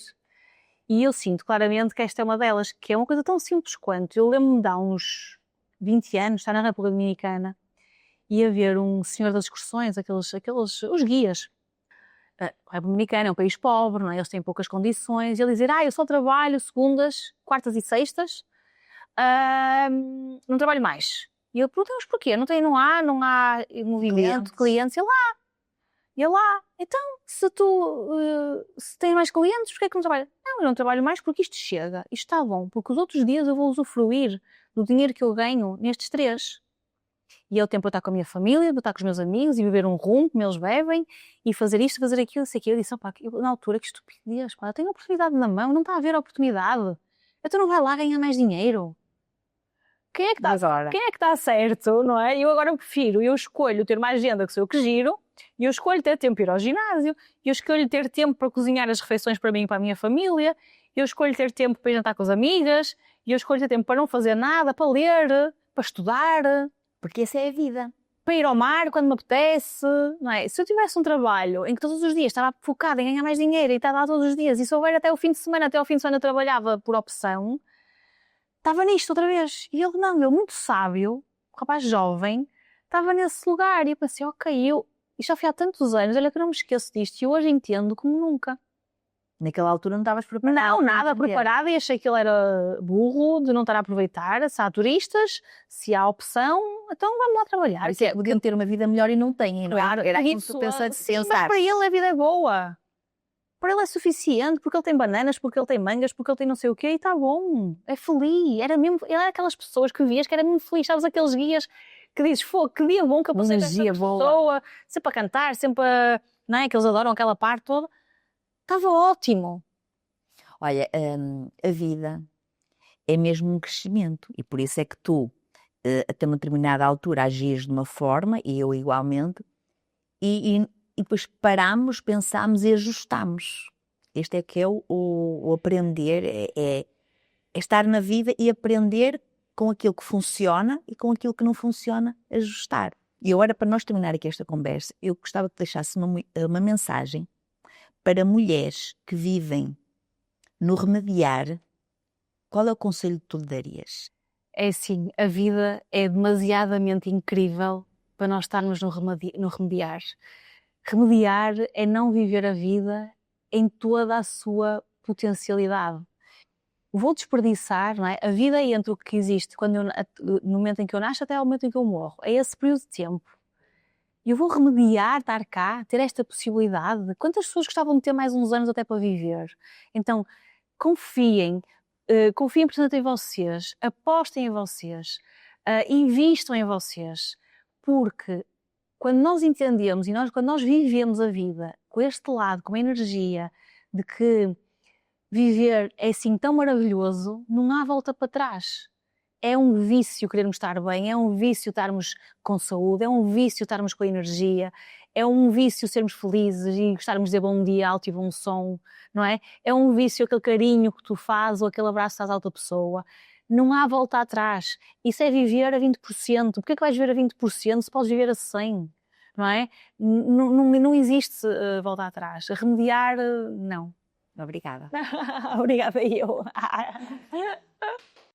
E eu sinto claramente que esta é uma delas, que é uma coisa tão simples quanto... Eu lembro-me de há uns 20 anos, estar na República Dominicana e haver um senhor das excursões, os guias. A República Dominicana é um país pobre, não é? Eles têm poucas condições, e ele dizer, eu só trabalho segundas, quartas e sextas, não trabalho mais. E eu perguntei, mas porquê? Não há movimento de clientes? E lá, então, se tens mais clientes, porquê é que não trabalhas? Não, eu não trabalho mais porque isto chega, isto está bom, porque os outros dias eu vou usufruir do dinheiro que eu ganho nestes 3. E é o tempo de eu estar com a minha família, de eu estar com os meus amigos e beber um rum, como eles bebem, e fazer isto, fazer aquilo, sei que. Eu disse, na altura, que estupidez, eu tenho a oportunidade na mão, não está a haver a oportunidade. Então não vai lá ganhar mais dinheiro. Quem é que está certo, não é? Eu escolho ter mais agenda que sou eu que giro, e eu escolho ter tempo para ir ao ginásio, e eu escolho ter tempo para cozinhar as refeições para mim e para a minha família, e eu escolho ter tempo para ir jantar com as amigas, e eu escolho ter tempo para não fazer nada, para ler, para estudar. Porque essa é a vida. Para ir ao mar quando me apetece, não é? Se eu tivesse um trabalho em que todos os dias estava focada em ganhar mais dinheiro e estava lá todos os dias, e se houver até ao fim de semana eu trabalhava por opção, estava nisto outra vez. E ele não, ele muito sábio, um rapaz jovem, estava nesse lugar. E eu pensei, isto já foi há tantos anos, olha que eu não me esqueço disto, e hoje entendo como nunca. Naquela altura não estavas preparada? Não, nada preparada, e achei que ele era burro de não estar a aproveitar. Se há turistas, se há opção, então vamos lá trabalhar. Podiam ter uma vida melhor e não têm, não é? Claro, Era aquilo que tu pensas. Mas para ele a vida é boa. Para ele é suficiente, porque ele tem bananas, porque ele tem mangas, porque ele tem não sei o quê, e está bom. É feliz. Ele era aquelas pessoas que vias que era mesmo feliz. Sabes, aqueles guias que dizes, que dia bom que eu passei com esta Energia boa. pessoa, sempre a cantar, sempre a, não é? Que eles adoram aquela parte toda. Estava ótimo. Olha, a vida é mesmo um crescimento e por isso é que tu, até uma determinada altura, agias de uma forma e eu igualmente, e depois paramos, pensamos e ajustamos. Este é que é o aprender, é estar na vida e aprender com aquilo que funciona e com aquilo que não funciona, ajustar. E agora, para nós terminar aqui esta conversa, eu gostava que deixasse uma mensagem para mulheres que vivem no remediar. Qual é o conselho que tu lhe darias? É assim, a vida é demasiadamente incrível para nós estarmos no remediar. Remediar é não viver a vida em toda a sua potencialidade. Vou desperdiçar, não é? A vida é entre o que existe no momento em que eu nasço até ao momento em que eu morro. É esse período de tempo. E eu vou remediar, estar cá, ter esta possibilidade. Quantas pessoas gostavam de ter mais uns anos até para viver? Então, confiem, confiem, portanto, em vocês, apostem em vocês, invistam em vocês, porque quando nós entendemos e quando nós vivemos a vida com este lado, com a energia de que viver é assim tão maravilhoso, não há volta para trás. É um vício querermos estar bem, é um vício estarmos com saúde, é um vício estarmos com energia, é um vício sermos felizes e gostarmos de dizer bom dia alto e bom som, não é? É um vício aquele carinho que tu fazes ou aquele abraço que fazes à outra pessoa. Não há volta atrás. Isso é viver a 20%. Porquê é que vais viver a 20% se podes viver a 100%? Não é? Não existe volta atrás. Remediar, não. Obrigada. Obrigada eu.